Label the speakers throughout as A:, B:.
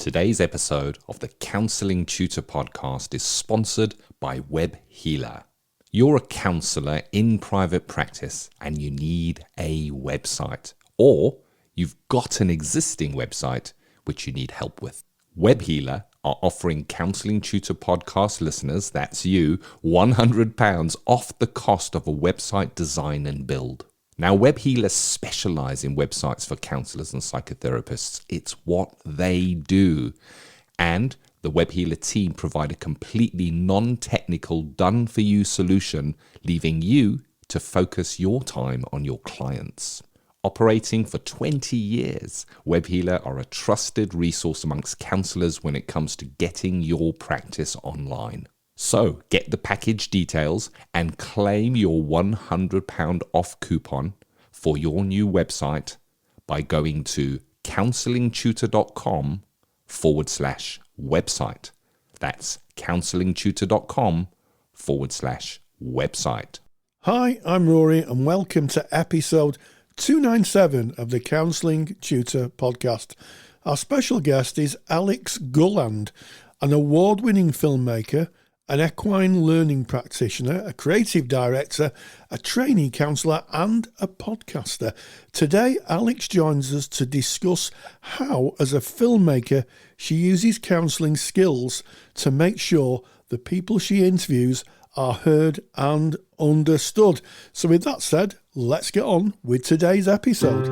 A: Today's episode of the Counselling Tutor Podcast is sponsored by Web Healer. You're a counsellor in private practice and you need a website, or you've got an existing website which you need help with. Web Healer are offering Counselling Tutor Podcast listeners, that's you, £100 off the cost of a website design and build. Now, Web Healers specialize in websites for counselors and psychotherapists. It's what they do. And the Web Healer team provide a completely non-technical, done-for-you solution, leaving you to focus your time on your clients. Operating for 20 years, Web Healer are a trusted resource amongst counselors when it comes to getting your practice online. So get the package details and claim your £100 off coupon for your new website by going to counsellingtutor.com/website. That's counsellingtutor.com/website.
B: Hi, I'm Rory and welcome to episode 297 of the Counselling Tutor Podcast. Our special guest is Alex Gulland, an award-winning filmmaker, an equine learning practitioner, a creative director, a trainee counsellor and a podcaster. Today, Alex joins us to discuss how, as a filmmaker, she uses counselling skills to make sure the people she interviews are heard and understood. So with that said, let's get on with today's episode.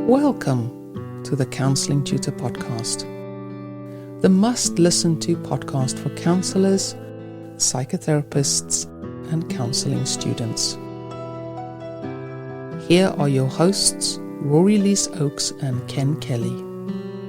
C: Welcome to the Counselling Tutor Podcast, the must-listen-to podcast for counsellors, psychotherapists, and counselling students. Here are your hosts, Rory Oakes and Ken Kelly.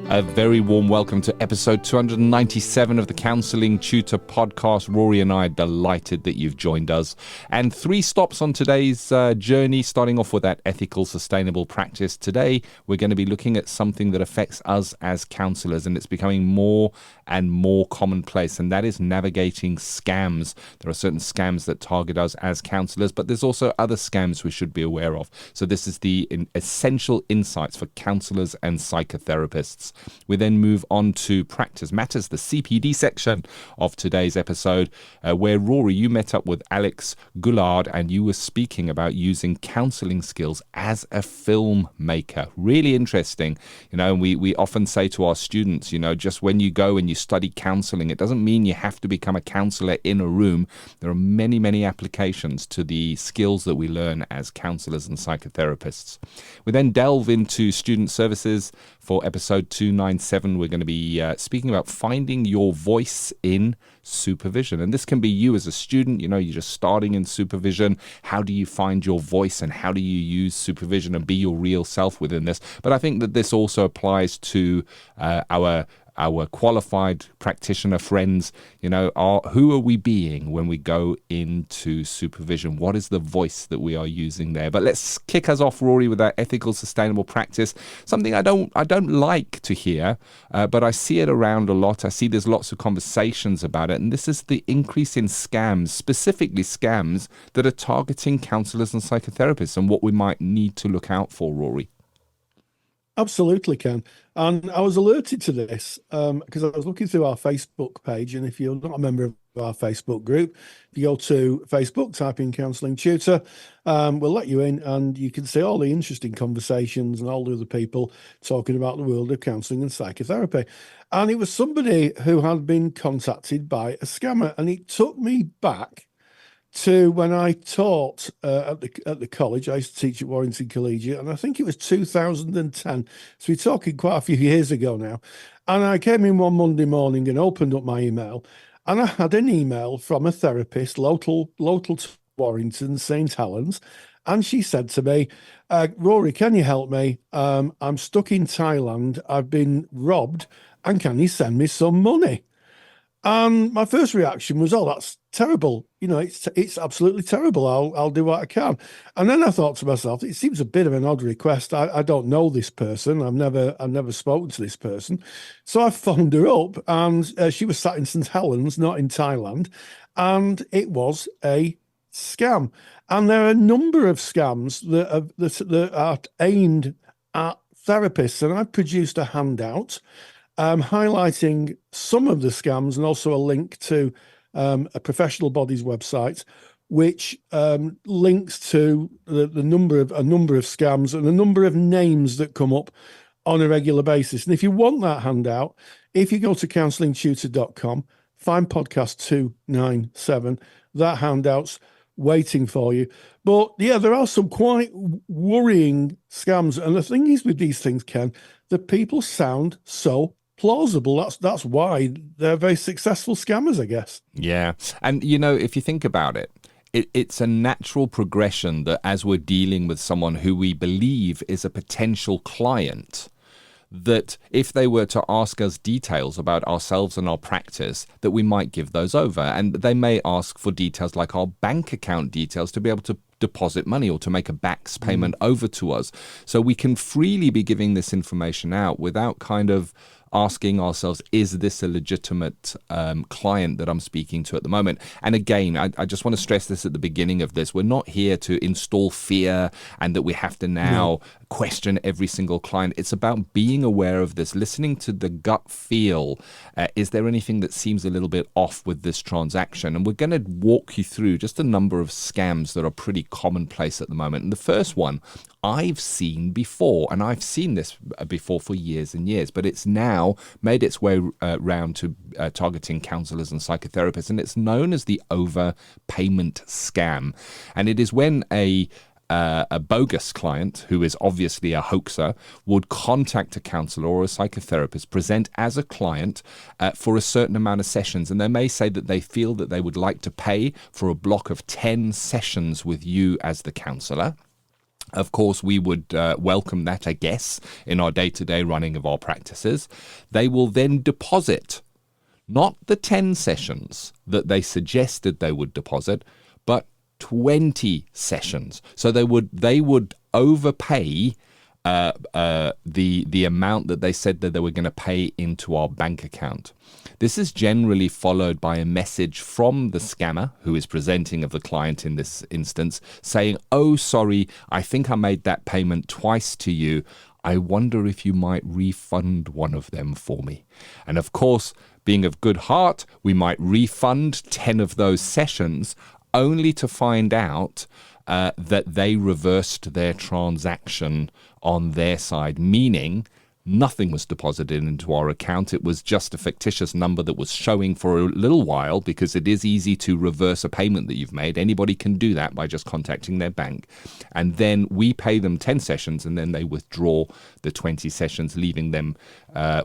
A: A very warm welcome to episode 297 of the Counselling Tutor Podcast. Rory and I are delighted that you've joined us. And 3 stops on today's journey, starting off with that ethical, sustainable practice. Today, we're going to be looking at something that affects us as counsellors, and it's becoming more and more commonplace, and that is navigating scams. There are certain scams that target us as counsellors, but there's also other scams we should be aware of. So this is the essential insights for counsellors and psychotherapists. We then move on to Practice Matters, the CPD section of today's episode, where Rory, you met up with Alex Gulland and you were speaking about using counselling skills as a filmmaker. Really interesting. And we often say to our students, just when you go and you study counselling, it doesn't mean you have to become a counsellor in a room. There are many, many applications to the skills that we learn as counsellors and psychotherapists. We then delve into student services. For episode 297, we're going to be speaking about finding your voice in supervision. And this can be you as a student, you're just starting in supervision. How do you find your voice and how do you use supervision and be your real self within this? But I think that this also applies to our qualified practitioner friends. Who are we being when we go into supervision? What is the voice that we are using there? But let's kick us off, Rory, with that ethical, sustainable practice. Something I don't like to hear, but I see it around a lot. I see there's lots of conversations about it, and this is the increase in scams, specifically scams that are targeting counsellors and psychotherapists, and what we might need to look out for, Rory.
B: Absolutely, Ken. And I was alerted to this because I was looking through our Facebook page. And if you're not a member of our Facebook group, if you go to Facebook, type in Counselling Tutor, we'll let you in and you can see all the interesting conversations and all the other people talking about the world of counselling and psychotherapy. And it was somebody who had been contacted by a scammer. And it took me back to when I taught at the college. I used to teach at Warrington Collegiate, and I think it was 2010. So we're talking quite a few years ago now. And I came in one Monday morning and opened up my email, and I had an email from a therapist local to Warrington, St. Helens, and she said to me, Rory, can you help me? I'm stuck in Thailand. I've been robbed, and can you send me some money? And my first reaction was, oh, that's terrible. It's absolutely terrible. I'll do what I can. And then I thought to myself, it seems a bit of an odd request. I don't know this person. I've never spoken to this person. So I phoned her up, and she was sat in St. Helens, not in Thailand. And it was a scam. And there are a number of scams that are aimed at therapists, and I've produced a handout highlighting some of the scams and also a link to a professional body's website, which links to a number of scams and a number of names that come up on a regular basis. And if you want that handout, if you go to counsellingtutor.com, find podcast 297, that handout's waiting for you. But yeah, there are some quite worrying scams. And the thing is with these things, Ken, that people sound so plausible. That's why they're very successful scammers, I guess.
A: Yeah. And, you know, if you think about it, it's a natural progression that as we're dealing with someone who we believe is a potential client, that if they were to ask us details about ourselves and our practice, that we might give those over. And they may ask for details like our bank account details to be able to deposit money or to make a backs payment over to us. So we can freely be giving this information out without kind of asking ourselves, is this a legitimate client that I'm speaking to at the moment? And again, I just want to stress this at the beginning of this. We're not here to install fear and that we have to now question every single client. It's about being aware of this, listening to the gut feel. Is there anything that seems a little bit off with this transaction? And we're going to walk you through just a number of scams that are pretty commonplace at the moment. And the first one I've seen before, and I've seen this before for years and years, but it's now made its way round to targeting counselors and psychotherapists, and it's known as the overpayment scam. And it is when a bogus client, who is obviously a hoaxer, would contact a counsellor or a psychotherapist, present as a client for a certain amount of sessions. And they may say that they feel that they would like to pay for a block of 10 sessions with you as the counsellor. Of course, we would welcome that, I guess, in our day-to-day running of our practices. They will then deposit, not the 10 sessions that they suggested they would deposit, but 20 sessions. So they would overpay the amount that they said that they were going to pay into our bank account. This is generally followed by a message from the scammer who is presenting of the client in this instance saying, "Oh, sorry, I think I made that payment twice to you. I wonder if you might refund one of them for me." And of course, being of good heart, we might refund 10 of those sessions only to find out that they reversed their transaction on their side, meaning nothing was deposited into our account. It was just a fictitious number that was showing for a little while, because it is easy to reverse a payment that you've made. Anybody can do that by just contacting their bank. And then we pay them 10 sessions and then they withdraw the 20 sessions, leaving them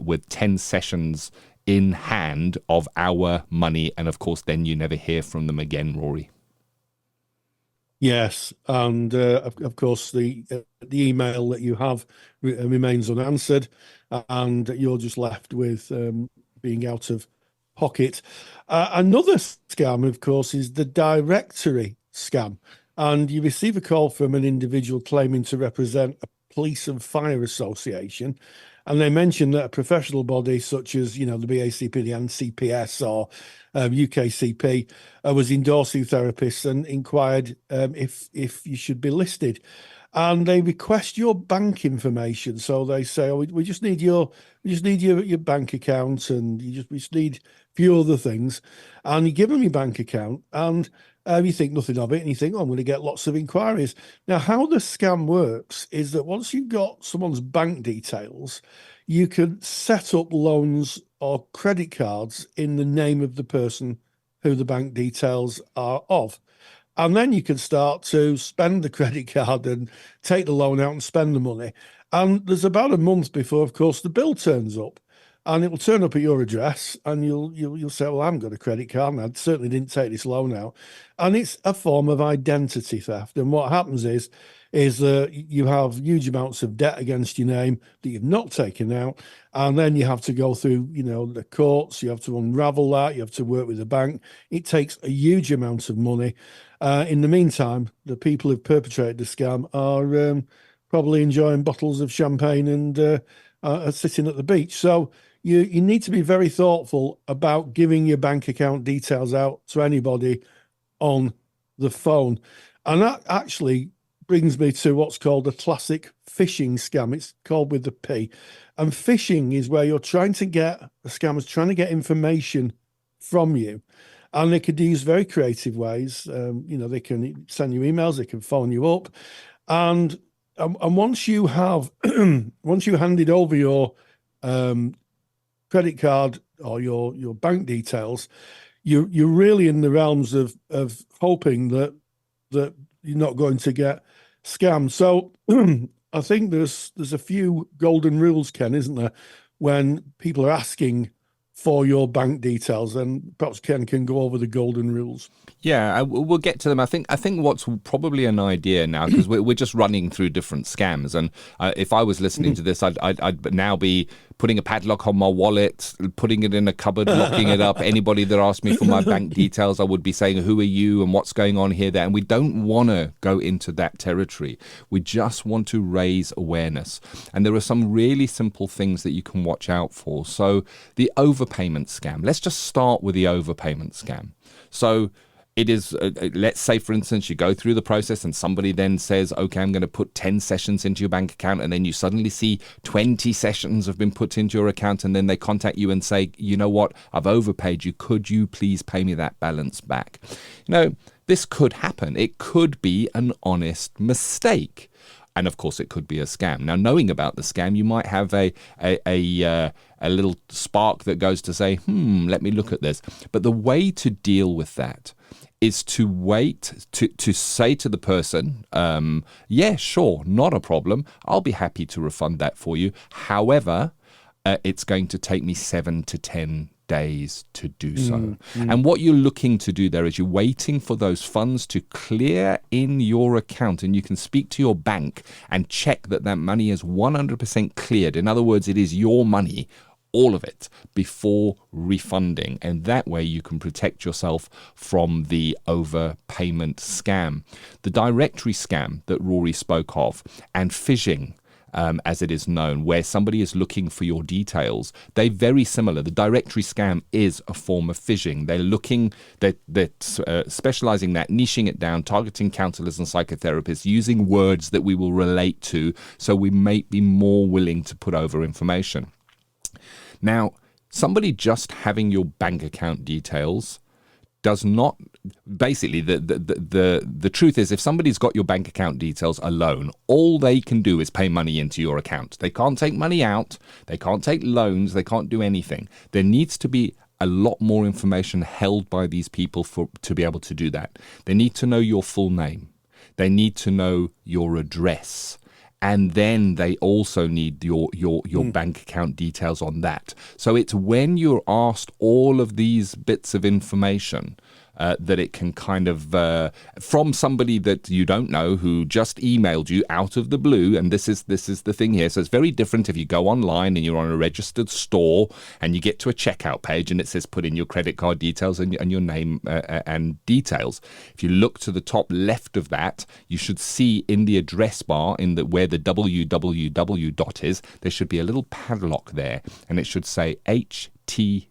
A: with 10 sessions in hand of our money. And of course, then you never hear from them again, Rory.
B: Yes, and of course the email that you have remains unanswered, and you're just left with being out of pocket. Another scam, of course, is the directory scam, and you receive a call from an individual claiming to represent a police and fire association. And they mention that a professional body such as, the BACP, the NCPS, or UKCP was endorsing therapists and inquired if you should be listed. And they request your bank information. So they say, "Oh, we just need your bank account, and we just need a few other things." And you give them your bank account, and you think nothing of it, and you think, "Oh, I'm going to get lots of inquiries." Now, how the scam works is that once you've got someone's bank details, you can set up loans or credit cards in the name of the person who the bank details are of. And then you can start to spend the credit card and take the loan out and spend the money. And there's about a month before, of course, the bill turns up. And it will turn up at your address, and you'll say, "Well, I haven't got a credit card, and I certainly didn't take this loan out." And it's a form of identity theft. And what happens is that you have huge amounts of debt against your name that you've not taken out, and then you have to go through, the courts. You have to unravel that. You have to work with the bank. It takes a huge amount of money. In the meantime, the people who've perpetrated the scam are probably enjoying bottles of champagne and are sitting at the beach. So you need to be very thoughtful about giving your bank account details out to anybody on the phone. And that actually brings me to what's called a classic phishing scam. It's called with the P. And phishing is where a scammer's trying to get information from you. And they could use very creative ways. They can send you emails, they can phone you up. And once you have, once you handed over your credit card or your bank details, you're really in the realms of hoping that you're not going to get scammed. So I think there's a few golden rules, Ken, isn't there, when people are asking for your bank details, and perhaps Ken can go over the golden rules.
A: Yeah, we'll get to them. I think what's probably an idea now, because we're just running through different scams, and if I was listening to this, I'd now be putting a padlock on my wallet, putting it in a cupboard, locking it up. Anybody that asked me for my bank details, I would be saying, who are you and what's going on here, there? And we don't want to go into that territory. We just want to raise awareness. And there are some really simple things that you can watch out for. So the overpayment scam. Let's just start with the overpayment scam. So it is, let's say, for instance, you go through the process and somebody then says, okay, I'm going to put 10 sessions into your bank account. And then you suddenly see 20 sessions have been put into your account. And then they contact you and say, you know what, I've overpaid you. Could you please pay me that balance back? This could happen. It could be an honest mistake. And of course, it could be a scam. Now, knowing about the scam, you might have a little spark that goes to say, let me look at this. But the way to deal with that is to wait, to say to the person, yeah, sure, not a problem. I'll be happy to refund that for you. However, it's going to take me 7 to 10 days to do so. And what you're looking to do there is you're waiting for those funds to clear in your account, and you can speak to your bank and check that money is 100% cleared. In other words, it is your money, all of it, before refunding. And that way you can protect yourself from the overpayment scam. The directory scam that Rory spoke of, and phishing, as it is known, where somebody is looking for your details, they're very similar. The directory scam is a form of phishing. They're specializing that, niching it down, targeting counselors and psychotherapists, using words that we will relate to, so we may be more willing to put over information. Now, somebody just having your bank account details does not, basically, the truth is, if somebody's got your bank account details alone, all they can do is pay money into your account. They can't take money out, they can't take loans, they can't do anything. There needs to be a lot more information held by these people to be able to do that. They need to know your full name. They need to know your address. And then they also need your bank account details on that. So it's when you're asked all of these bits of information that it can kind of, from somebody that you don't know who just emailed you out of the blue, and this is the thing here. So it's very different if you go online and you're on a registered store and you get to a checkout page and it says put in your credit card details and your name and details. If you look to the top left of that, you should see in the address bar, where the www dot is, there should be a little padlock there, and it should say HTTPS,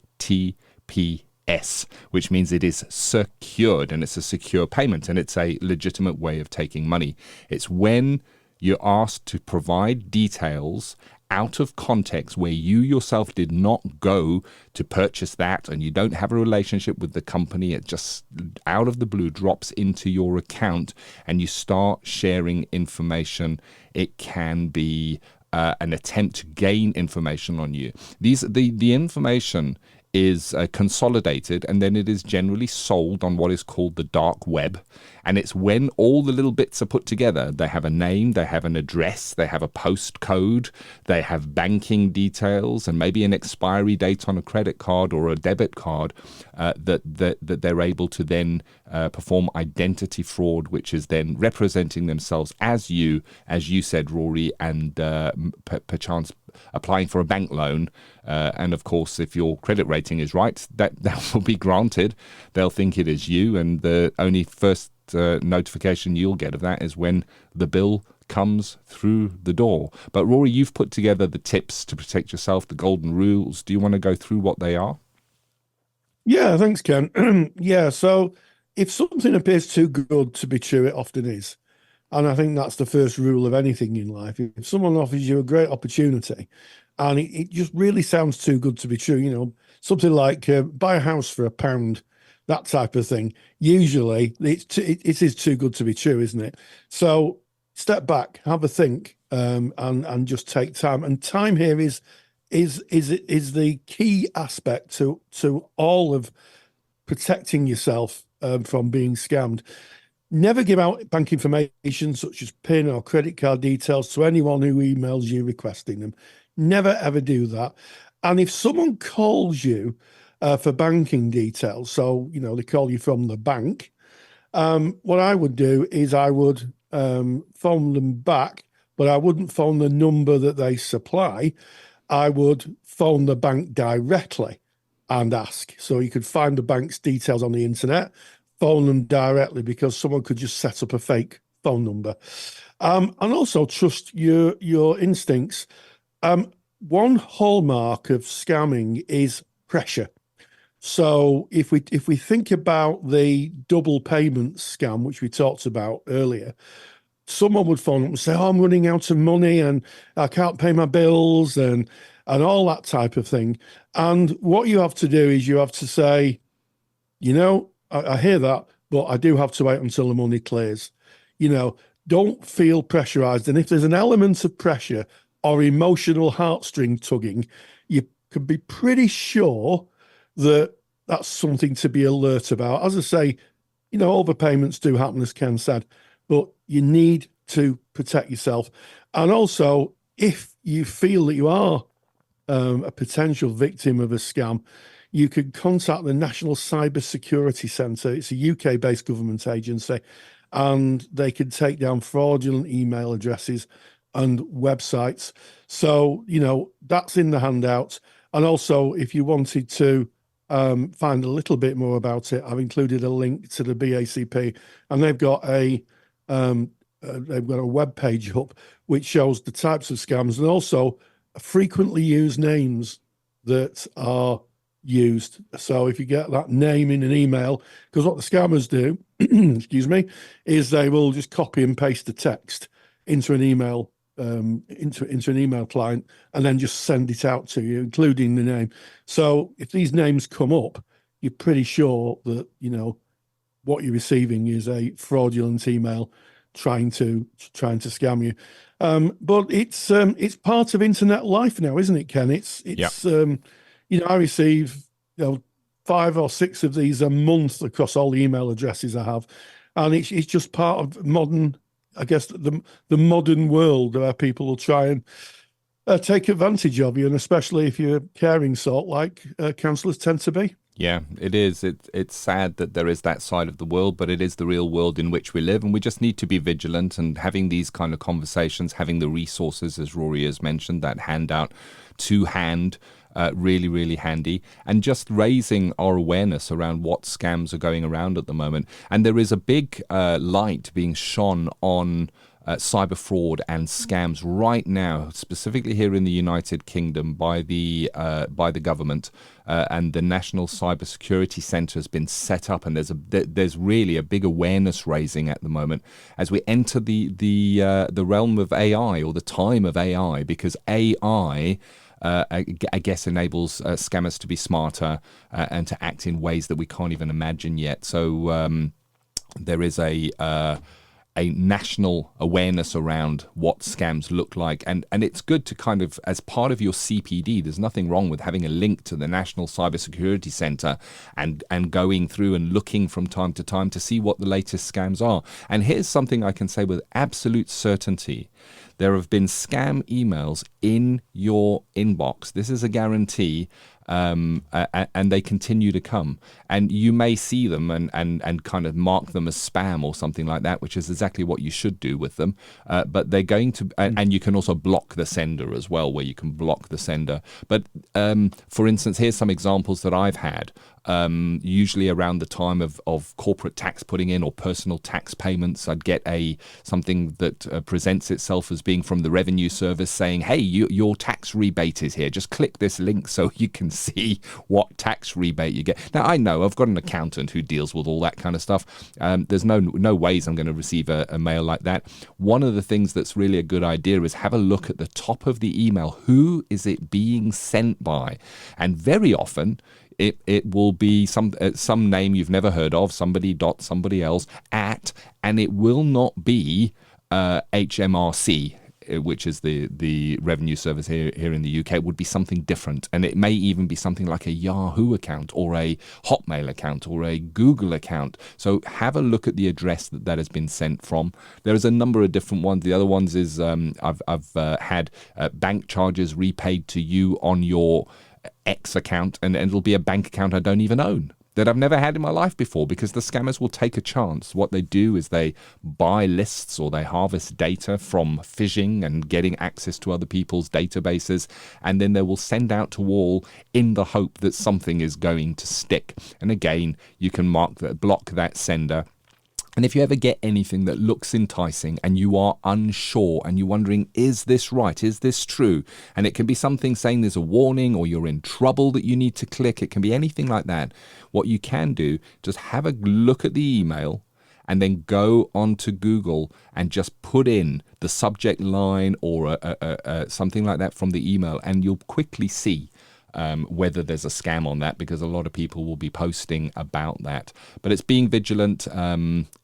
A: which means it is secured, and it's a secure payment, and it's a legitimate way of taking money. It's when you're asked to provide details out of context, where you yourself did not go to purchase that and you don't have a relationship with the company. It just out of the blue drops into your account and you start sharing information. It can be an attempt to gain information on you. The information is consolidated, and then it is generally sold on what is called the dark web. And it's when all the little bits are put together. They have a name, they have an address, they have a postcode, they have banking details, and maybe an expiry date on a credit card or a debit card, that they're able to then perform identity fraud, which is then representing themselves as you said, Rory, and perchance applying for a bank loan. And of course, if your credit rating is right, that will be granted. They'll think it is you, and the only first notification you'll get of that is when the bill comes through the door. But Rory, you've put together the tips to protect yourself, the golden rules. Do you want to go through what they are?
B: Yeah, thanks, Ken. Yeah, so if something appears too good to be true, it often is. And I think that's the first rule of anything in life. If someone offers you a great opportunity and it just really sounds too good to be true, you know, something like buy a house for £1, that type of thing, usually it is too good to be true, isn't it? So step back, have a think, and just take time. And time here is the key aspect to all of protecting yourself from being scammed. Never give out bank information such as PIN or credit card details to anyone who emails you requesting them. Never, ever do that. And if someone calls you for banking details, so, you know, they call you from the bank, what I would do is I would phone them back, but I wouldn't phone the number that they supply. I would phone the bank directly and ask. So you could find the bank's details on the internet, phone them directly, because someone could just set up a fake phone number. And also trust your instincts. One hallmark of scamming is pressure. So if we think about the double payment scam, which we talked about earlier, someone would phone up and say, "Oh, I'm running out of money and I can't pay my bills," and all that type of thing. And what you have to do is you have to say, you know, I hear that, but I do have to wait until the money clears. You know, don't feel pressurized. And if there's an element of pressure or emotional heartstring tugging, you can be pretty sure that that's something to be alert about. As I say, you know, overpayments do happen, as Ken said, but you need to protect yourself. And also, if you feel that you are a potential victim of a scam, you could contact the National Cyber Security Centre. It's a UK-based government agency, and they can take down fraudulent email addresses and websites. So, you know, that's in the handout. And also, if you wanted to find a little bit more about it, I've included a link to the BACP, and they've got a web page up which shows the types of scams and also frequently used names that are used. So if you get that name in an email, because what the scammers do, excuse me, is they will just copy and paste the text into an email, into an email client, and then just send it out to you, including the name. So if these names come up, you're pretty sure that, you know, what you're receiving is a fraudulent email trying to scam you. But it's part of internet life now, isn't it, Ken? It's you know, I receive, you know, 5 or 6 of these a month across all the email addresses I have, and it's just part of modern, I guess, the modern world where people will try and take advantage of you, and especially if you're a caring sort, like counsellors tend to be.
A: Yeah, it is. It's sad that there is that side of the world, but it is the real world in which we live, and we just need to be vigilant and having these kind of conversations, having the resources, as Rory has mentioned, that handout to hand, really, really handy, and just raising our awareness around what scams are going around at the moment. And there is a big light being shone on cyber fraud and scams right now, specifically here in the United Kingdom by the government, and the National Cyber Security Centre has been set up, and there's really a big awareness raising at the moment as we enter the realm of AI, or the time of AI, because AI I guess enables scammers to be smarter and to act in ways that we can't even imagine yet. So there is a national awareness around what scams look like, and it's good to kind of, as part of your CPD, there's nothing wrong with having a link to the National Cybersecurity Centre and going through and looking from time to time to see what the latest scams are. And here's something I can say with absolute certainty: there have been scam emails in your inbox. This is a guarantee, and they continue to come. And you may see them and kind of mark them as spam or something like that, which is exactly what you should do with them. But they're going to, and you can also block the sender as well, where you can block the sender. But for instance, here's some examples that I've had. Usually around the time of corporate tax putting in or personal tax payments, I'd get something that presents itself as being from the revenue service saying, "Hey, your tax rebate is here. Just click this link so you can see what tax rebate you get. Now, I know I've got an accountant who deals with all that kind of stuff. There's no ways I'm going to receive a mail like that. One of the things that's really a good idea is have a look at the top of the email. Who is it being sent by? And very often, it will be some name you've never heard of, somebody else at, and it will not be HMRC, which is the revenue service here in the UK. It would be something different, and it may even be something like a Yahoo account or a Hotmail account or a Google account. So have a look at the address that has been sent from. There is a number of different ones. The other ones is I've had bank charges repaid to you on your X account, and it'll be a bank account I don't even own, that I've never had in my life before, because the scammers will take a chance. What they do is they buy lists or they harvest data from phishing and getting access to other people's databases, and then they will send out to all in the hope that something is going to stick. And again, you can block that sender. And if you ever get anything that looks enticing and you are unsure and you're wondering, is this right? Is this true? And it can be something saying there's a warning or you're in trouble that you need to click. It can be anything like that. What you can do, just have a look at the email and then go onto Google and just put in the subject line or something like that from the email, and you'll quickly see whether there's a scam on that, because a lot of people will be posting about that. But it's being vigilant.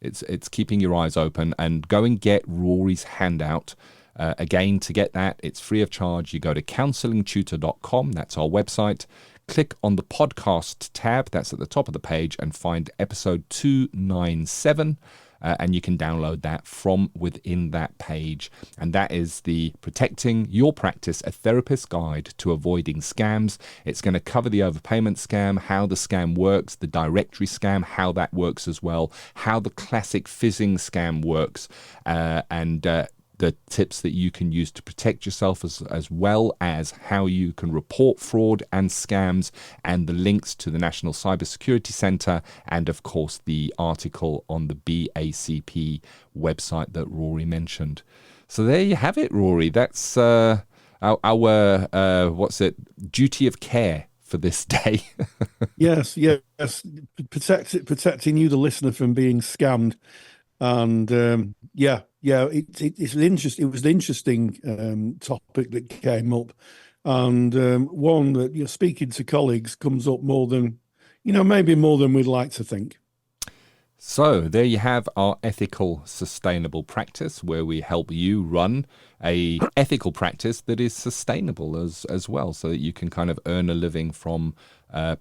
A: It's keeping your eyes open, and go and get Rory's handout. Again, to get that, it's free of charge. You go to counsellingtutor.com. That's our website. Click on the podcast tab. That's at the top of the page, and find episode 297. And you can download that from within that page. And that is the Protecting Your Practice, a Therapist's Guide to Avoiding Scams. It's going to cover the overpayment scam, how the scam works, the directory scam, how that works as well, how the classic phishing scam works, and the tips that you can use to protect yourself, as well as how you can report fraud and scams, and the links to the National Cybersecurity Centre, and of course the article on the BACP website that Rory mentioned. So there you have it, Rory. That's our duty of care for this day.
B: Yes. Protecting you, the listener, from being scammed. And it's an interesting topic that came up, and one that, speaking to colleagues, comes up more than we'd like to think.
A: So there you have our ethical, sustainable practice, where we help you run a ethical practice that is sustainable as well, so that you can kind of earn a living from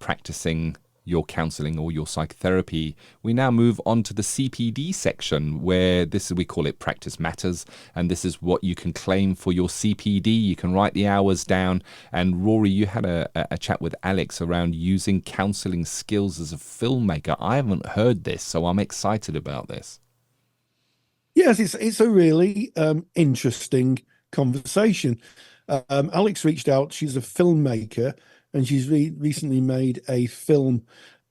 A: practicing your counselling or your psychotherapy. We now move on to the CPD section, where we call it Practice Matters, and this is what you can claim for your CPD. You can write the hours down. And Rory, you had a chat with Alex around using counselling skills as a filmmaker. I haven't heard this, so I'm excited about this.
B: Yes, it's a really interesting conversation. Alex reached out. She's a filmmaker, and she's recently made a film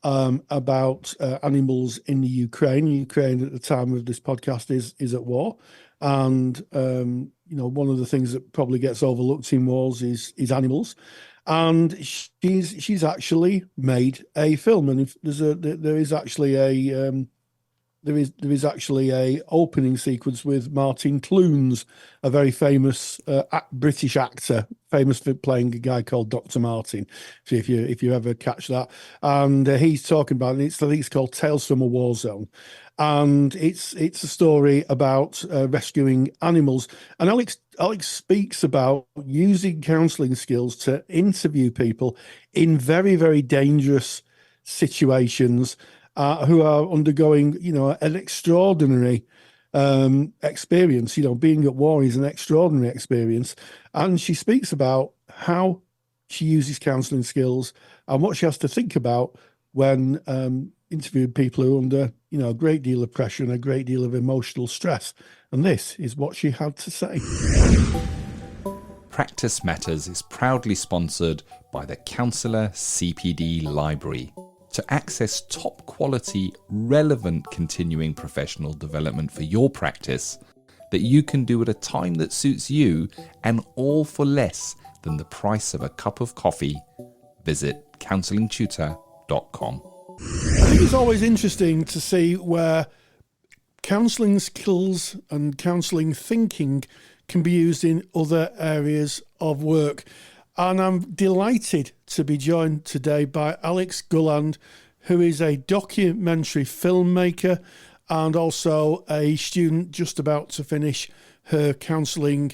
B: about animals in the Ukraine. Ukraine, at the time of this podcast, is at war, and one of the things that probably gets overlooked in wars is animals. And she's actually made a film, and if there is actually a opening sequence with Martin Clunes, a very famous British actor, famous for playing a guy called Dr. Martin. So if you ever catch that, and he's talking about it. I think it's called Tales from a War Zone, and it's a story about rescuing animals. And Alex speaks about using counselling skills to interview people in very, very dangerous situations, who are undergoing, an extraordinary experience. Being at war is an extraordinary experience. And she speaks about how she uses counselling skills and what she has to think about when interviewing people who are under, a great deal of pressure and a great deal of emotional stress. And this is what she had to say.
A: Practice Matters is proudly sponsored by the Counsellor CPD Library. To access top quality, relevant continuing professional development for your practice that you can do at a time that suits you, and all for less than the price of a cup of coffee, visit counsellingtutor.com.
B: I think it's always interesting to see where counselling skills and counselling thinking can be used in other areas of work. And I'm delighted to be joined today by Alex Gulland, who is a documentary filmmaker and also a student just about to finish her counselling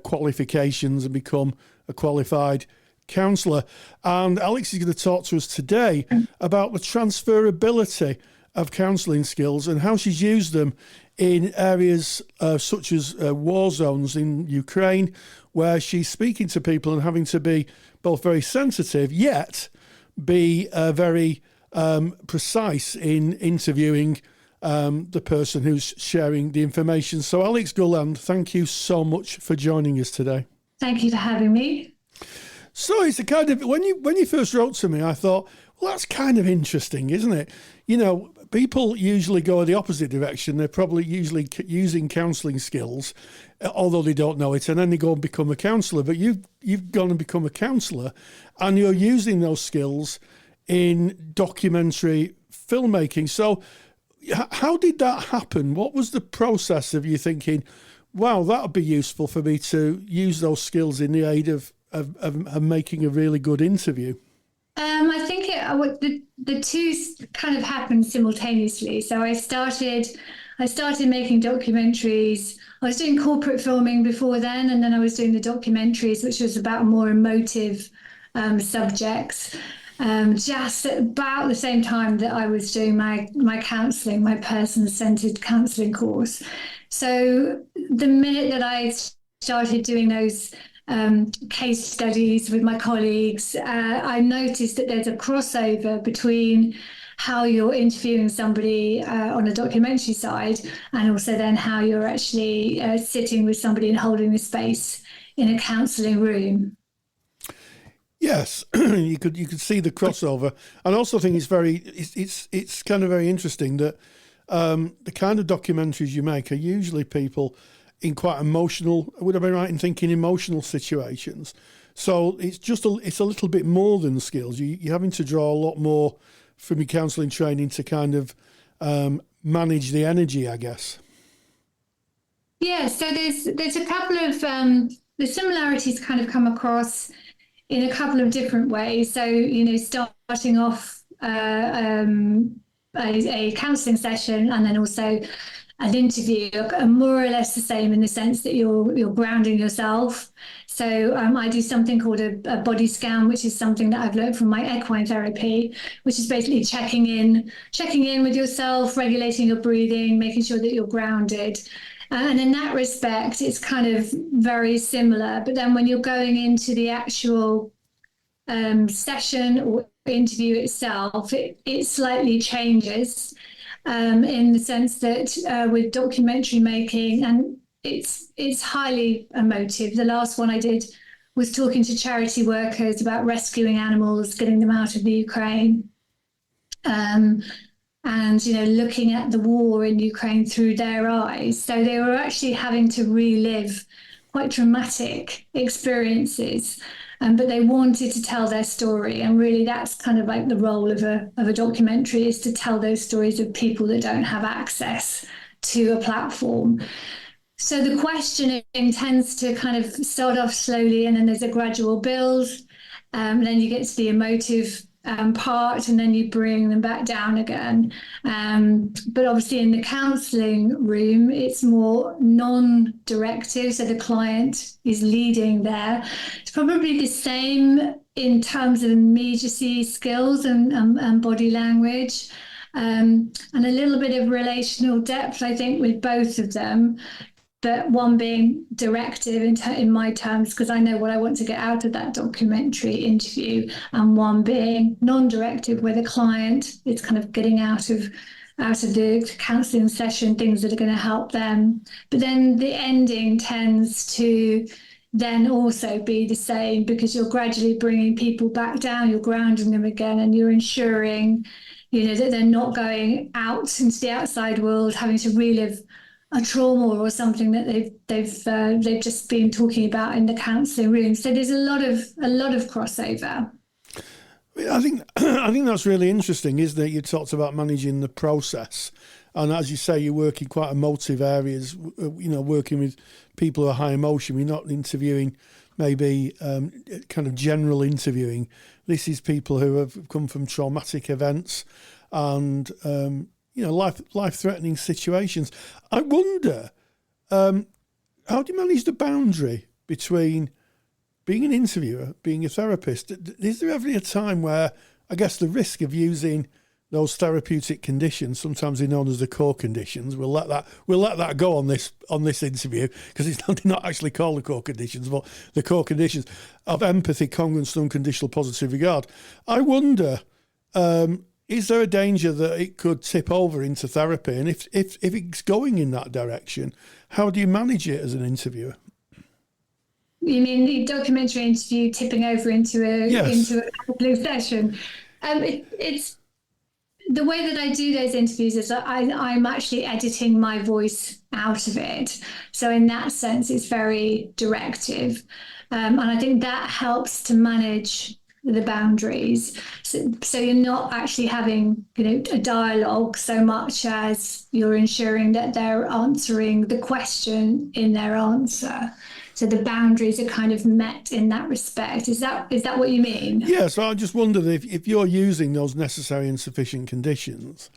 B: qualifications and become a qualified counsellor. And Alex is going to talk to us today about the transferability of counselling skills and how she's used them in areas such as war zones in Ukraine, where she's speaking to people and having to be both very sensitive yet be very precise in interviewing the person who's sharing the information. So Alex Gulland, thank you so much for joining us today.
D: Thank you for having me.
B: So it's a kind of, when you first wrote to me, I thought, well, that's kind of interesting, isn't it? You know, people usually go the opposite direction. They're probably usually using counselling skills, although they don't know it, and then they go and become a counsellor. But you've gone and become a counsellor, and you're using those skills in documentary filmmaking. So how did that happen? What was the process of you thinking, wow, that would be useful for me to use those skills in the aid of making a really good interview?
D: I think the two kind of happened simultaneously. So I started making documentaries. I was doing corporate filming before then, and then I was doing the documentaries, which was about more emotive subjects. Just at about the same time that I was doing my counselling, my person-centred counselling course. So the minute that I started doing those case studies with my colleagues, I noticed that there's a crossover between how you're interviewing somebody on a documentary side and also then how you're actually sitting with somebody and holding the space in a counselling room.
B: Yes, you could see the crossover, and also think it's kind of very interesting that the kind of documentaries you make are usually people in quite emotional, would I be right in thinking emotional situations? So it's a little bit more than skills. You're having to draw a lot more from your counselling training to kind of manage the energy, I guess.
D: Yeah, so there's a couple of the similarities kind of come across in a couple of different ways. So, you know, starting off a counselling session and then also an interview are more or less the same in the sense that you're grounding yourself. So I do something called a body scan, which is something that I've learned from my equine therapy, which is basically checking in with yourself, regulating your breathing, making sure that you're grounded. And in that respect, it's kind of very similar. But then when you're going into the actual session or interview itself, it slightly changes. In the sense that with documentary making, and it's highly emotive. The last one I did was talking to charity workers about rescuing animals, getting them out of the Ukraine, and looking at the war in Ukraine through their eyes. So they were actually having to relive quite dramatic experiences. But they wanted to tell their story, and really that's kind of like the role of a documentary, is to tell those stories of people that don't have access to a platform. So the questioning tends to kind of start off slowly, and then there's a gradual build, then you get to the emotive part, and then you bring them back down again. But obviously in the counselling room, it's more non-directive, so the client is leading there. It's probably the same in terms of immediacy skills and body language, and a little bit of relational depth, I think, with both of them. But one being directive in my terms, because I know what I want to get out of that documentary interview, and one being non-directive, where the client is kind of getting out of the counselling session things that are going to help them. But then the ending tends to then also be the same, because you're gradually bringing people back down, you're grounding them again, and you're ensuring, that they're not going out into the outside world, having to relive a trauma or something that they've just been talking about in the counselling room. So there's a lot of crossover.
B: I think I think that's really interesting, isn't it? You talked about managing the process, and as you say, you work in quite emotive areas. Working with people who are high emotion. We're not interviewing maybe kind of general interviewing. This is people who have come from traumatic events and life-threatening situations. I wonder, how do you manage the boundary between being an interviewer, being a therapist? Is there ever a time where, I guess, the risk of using those therapeutic conditions, sometimes they're known as the core conditions, we'll let that go on this interview, because it's not actually called the core conditions, but the core conditions of empathy, congruence, and unconditional positive regard. I wonder, is there a danger that it could tip over into therapy? And if it's going in that direction, how do you manage it as an interviewer?
D: You mean the documentary interview tipping over into a counselling session? It's the way that I do those interviews is that I'm actually editing my voice out of it. So in that sense, it's very directive, and I think that helps to manage the boundaries. So you're not actually having a dialogue so much as you're ensuring that they're answering the question in their answer. So the boundaries are kind of met in that respect. Is that what you mean? Yeah,
B: so I just wondered if you're using those necessary and sufficient conditions,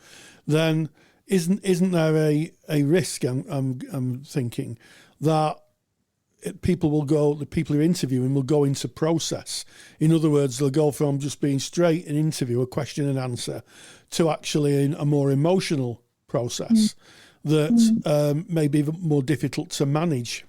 B: then isn't there a risk, I'm thinking, that the people you're interviewing will go into process. In other words, they'll go from just being straight an interview, a question and answer, to actually a more emotional process that may be more difficult to manage.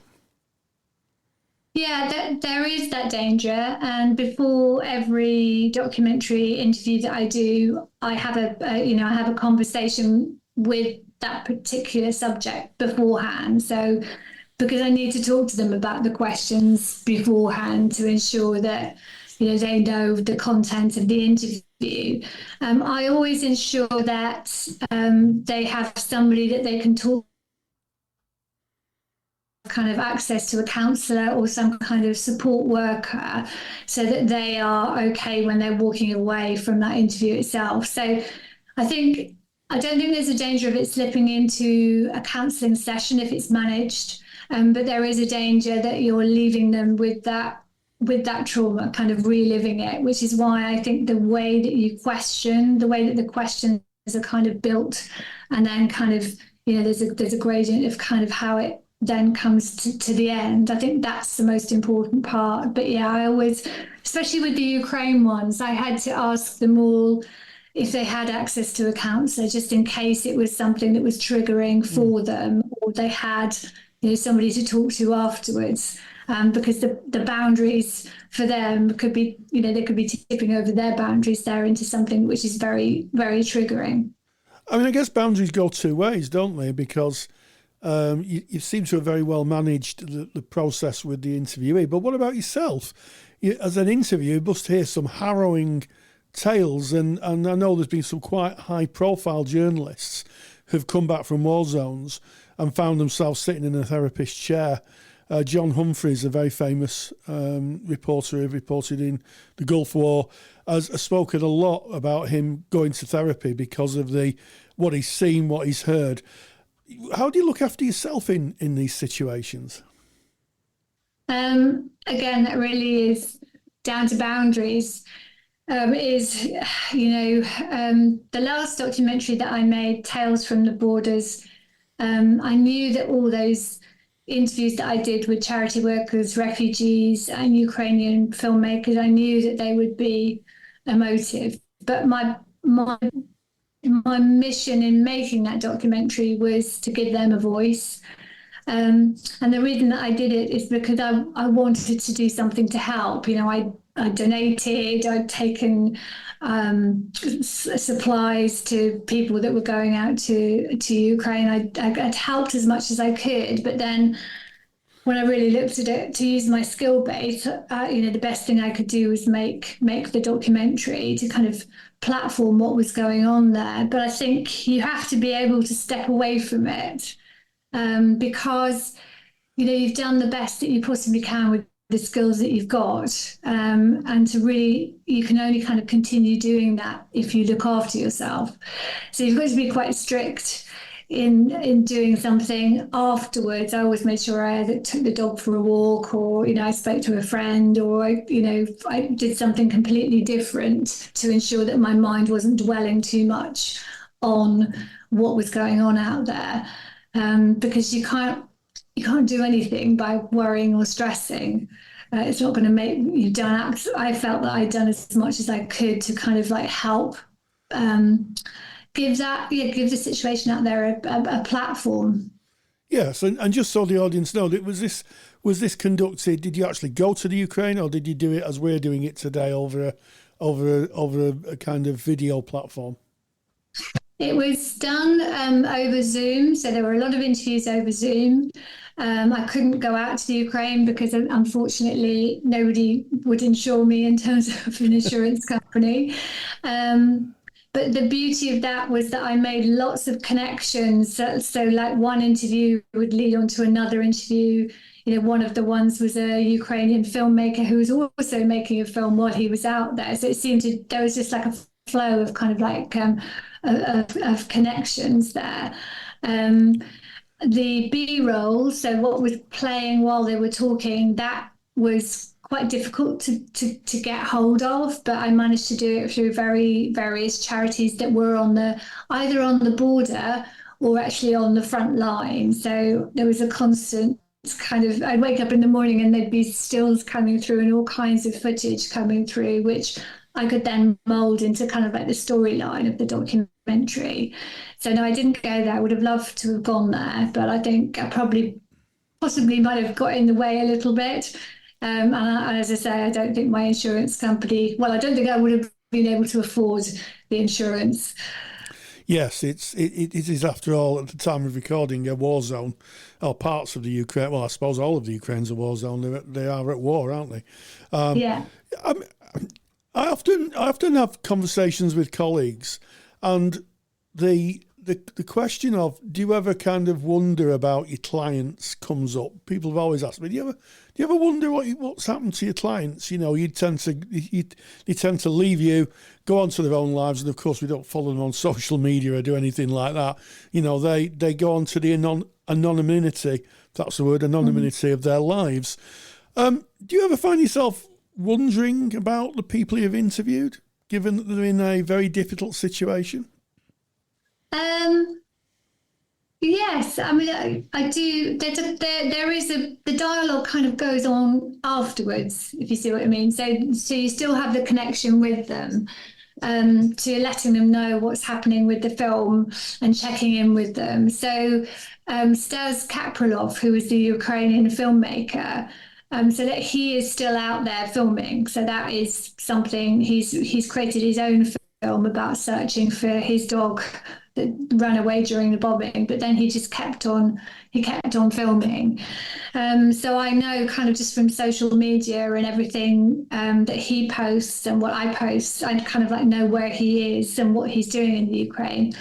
D: Yeah, there is that danger. And before every documentary interview that I do, I have a conversation with that particular subject beforehand. So because I need to talk to them about the questions beforehand to ensure that they know the content of the interview. I always ensure that they have somebody that they can talk, kind of access to a counsellor or some kind of support worker, so that they are okay when they're walking away from that interview itself. So I don't think there's a danger of it slipping into a counselling session if it's managed, but there is a danger that you're leaving them with that trauma, kind of reliving it, which is why I think the way that you question, the way that the questions are kind of built, and then kind of there's a gradient of kind of how it then comes to the end. I think that's the most important part. But yeah, I always, especially with the Ukraine ones, I had to ask them all if they had access to a counsellor, just in case it was something that was triggering for them, or they had somebody to talk to afterwards, because the boundaries for them could be, they could be tipping over their boundaries there into something which is very, very triggering.
B: I mean, I guess boundaries go two ways, don't they? Because you seem to have very well managed the process with the interviewee. But what about yourself? As an interviewer, you must hear some harrowing tales. And I know there's been some quite high-profile journalists who've come back from war zones and found themselves sitting in a therapist's chair. John Humphreys, a very famous reporter who reported in the Gulf War, has spoken a lot about him going to therapy because of what he's seen, what he's heard. How do you look after yourself in these situations?
D: Again, that really is down to boundaries. The last documentary that I made, Tales from the Borders, I knew that all those interviews that I did with charity workers, refugees, and Ukrainian filmmakers, I knew that they would be emotive. But my mission in making that documentary was to give them a voice. And the reason that I did it is because I wanted to do something to help. I donated, I'd taken supplies to people that were going out to Ukraine. I'd helped as much as I could. But then when I really looked at it, to use my skill base, the best thing I could do was make the documentary to kind of platform what was going on there. But I think you have to be able to step away from it, because you've done the best that you possibly can with the skills that you've got, and to really, you can only kind of continue doing that if you look after yourself. So you've got to be quite strict in doing something afterwards. I always made sure I either took the dog for a walk, or I spoke to a friend, or I did something completely different to ensure that my mind wasn't dwelling too much on what was going on out there, because you can't do anything by worrying or stressing. It's not going to make you done. I felt that I'd done as much as I could to kind of like help give the situation out there a platform.
B: Yes, and just so the audience know, was this conducted? Did you actually go to the Ukraine, or did you do it as we're doing it today over a kind of video platform?
D: It was done over Zoom, so there were a lot of interviews over Zoom. I couldn't go out to the Ukraine because, unfortunately, nobody would insure me in terms of an insurance company. But the beauty of that was that I made lots of connections. So like one interview would lead on to another interview. One of the ones was a Ukrainian filmmaker who was also making a film while he was out there. So there was just like a flow of kind of like of connections there. The B-roll, so what was playing while they were talking, that was quite difficult to get hold of, but I managed to do it through various charities that were either on the border or actually on the front line. So there was a constant kind of, I'd wake up in the morning and there'd be stills coming through and all kinds of footage coming through, which I could then mold into kind of like the storyline of the documentary. So no, I didn't go there. I would have loved to have gone there, but I think I possibly might have got in the way a little bit. And as I say, I don't think my insurance company, I don't think I would have been able to afford the insurance.
B: Yes, it is, after all, at the time of recording, a war zone, or parts of the Ukraine. Well, I suppose all of the Ukraine's a war zone. They are at war, aren't they?
D: Yeah.
B: I often have conversations with colleagues, and the question of, do you ever kind of wonder about your clients comes up. People have always asked me, do you ever wonder what's happened to your clients? You tend to leave you, go on to their own lives, and of course we don't follow them on social media or do anything like that. They go on to the anonymity, if that's the word, anonymity of their lives. Do you ever find yourself wondering about the people you've interviewed, given that they're in a very difficult situation?
D: Yes, I mean, I do. There is the dialogue kind of goes on afterwards, if you see what I mean. So you still have the connection with them, to letting them know what's happening with the film and checking in with them. So Stas Kaprilov, who is the Ukrainian filmmaker, so that he is still out there filming. So that is something he's created his own film about searching for his dog that ran away during the bombing, but then he just kept on filming. So I know kind of just from social media and everything that he posts and what I post, I kind of like know where he is and what he's doing in the Ukraine.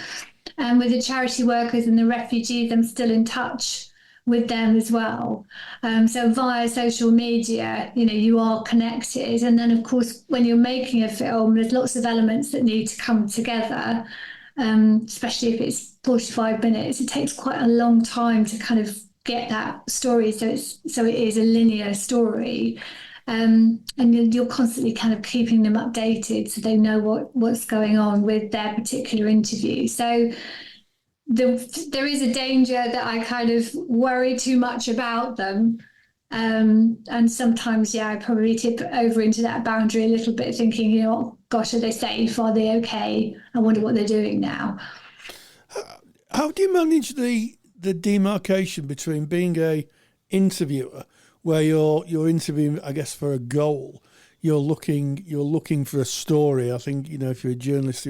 D: And with the charity workers and the refugees, I'm still in touch with them as well. So via social media, you are connected. And then, of course, when you're making a film, there's lots of elements that need to come together, especially if it's 45 minutes. It takes quite a long time to kind of get that story. So it is a linear story. And you're constantly kind of keeping them updated so they know what's going on with their particular interview. So there is a danger that I kind of worry too much about them. And sometimes, I probably tip over into that boundary a little bit, thinking, gosh, are they safe? Are they okay? I wonder what they're doing now.
B: How do you manage the demarcation between being a interviewer, where you're interviewing, I guess, for a goal? You're looking for a story. I think, if you're a journalist,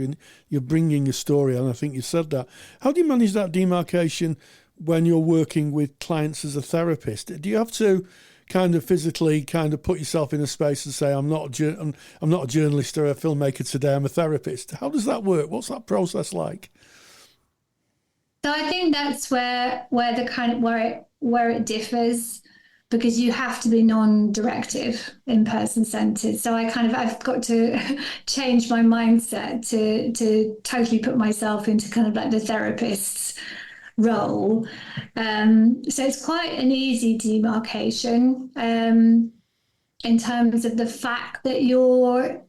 B: you're bringing a story, and I think you said that. How do you manage that demarcation when you're working with clients as a therapist? Do you have to kind of physically kind of put yourself in a space and say, I'm not a journalist or a filmmaker today, I'm a therapist? How does that work? What's that process like?
D: So I think that's where the kind of where it differs. because you have to be non-directive in person-centered. So I've got to change my mindset to totally put myself into kind of like the therapist's role. So it's quite an easy demarcation in terms of the fact that you're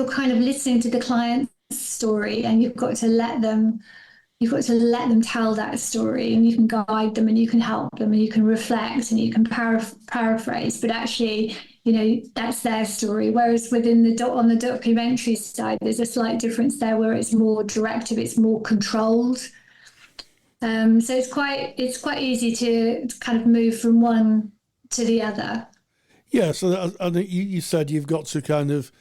D: kind of listening to the client's story, and you've got to let them tell that story, and you can guide them, and you can help them, and you can reflect, and you can paraphrase. But actually, that's their story. Whereas within on the documentary side, there's a slight difference there, where it's more directive, it's more controlled. So it's quite easy to kind of move from one to the other.
B: Yeah. So I think you said you've got to kind of,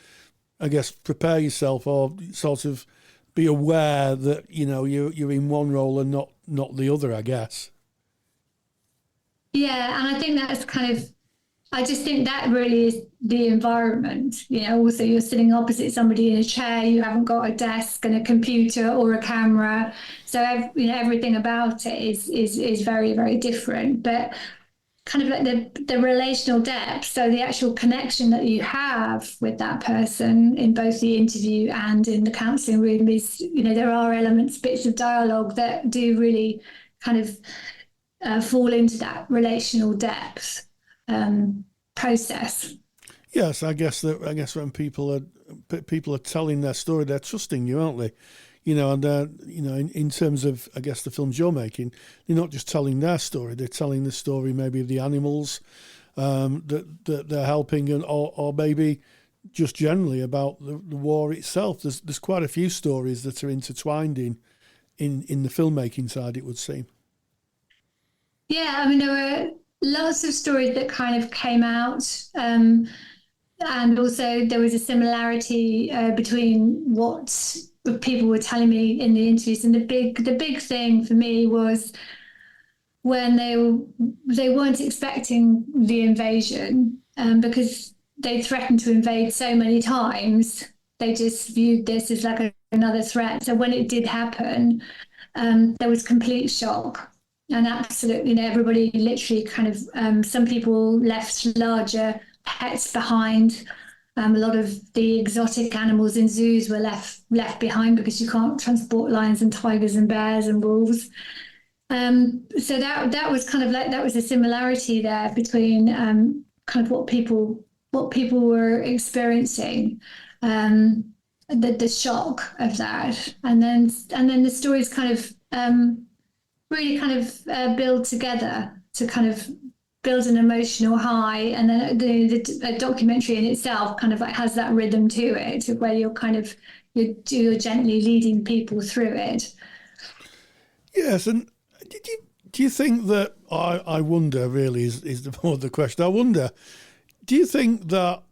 B: I guess, prepare yourself, or sort of be aware that you're in one role and not the other, I guess.
D: Yeah, and I think that's I just think that really is the environment. Also you're sitting opposite somebody in a chair, you haven't got a desk and a computer or a camera, so everything about it is very, very different. But kind of like the relational depth, so the actual connection that you have with that person in both the interview and in the counselling room is, there are bits of dialogue that do really kind of fall into that relational depth process.
B: Yes, I guess when people are telling their story, they're trusting you, aren't they? And in terms of, I guess, the films you're making, they're not just telling their story; they're telling the story maybe of the animals that they're helping, or maybe just generally about the war itself. There's quite a few stories that are intertwined in the filmmaking side, it would seem.
D: Yeah, there were lots of stories that kind of came out. And also there was a similarity between what people were telling me in the interviews. And the big thing for me was when they weren't expecting the invasion, because they threatened to invade so many times. They just viewed this as like another threat. So when it did happen, there was complete shock. And absolutely, everybody literally kind of, some people left larger pets behind. A lot of the exotic animals in zoos were left behind, because you can't transport lions and tigers and bears and wolves. So that was kind of like, that was a similarity there between kind of what people were experiencing, the shock of that, and then the stories kind of really kind of build together to kind of build an emotional high. And then the documentary in itself kind of like has that rhythm to it, where you're gently leading people through it.
B: Yes, and do you think that, I wonder really is the more the question, I wonder, do you think that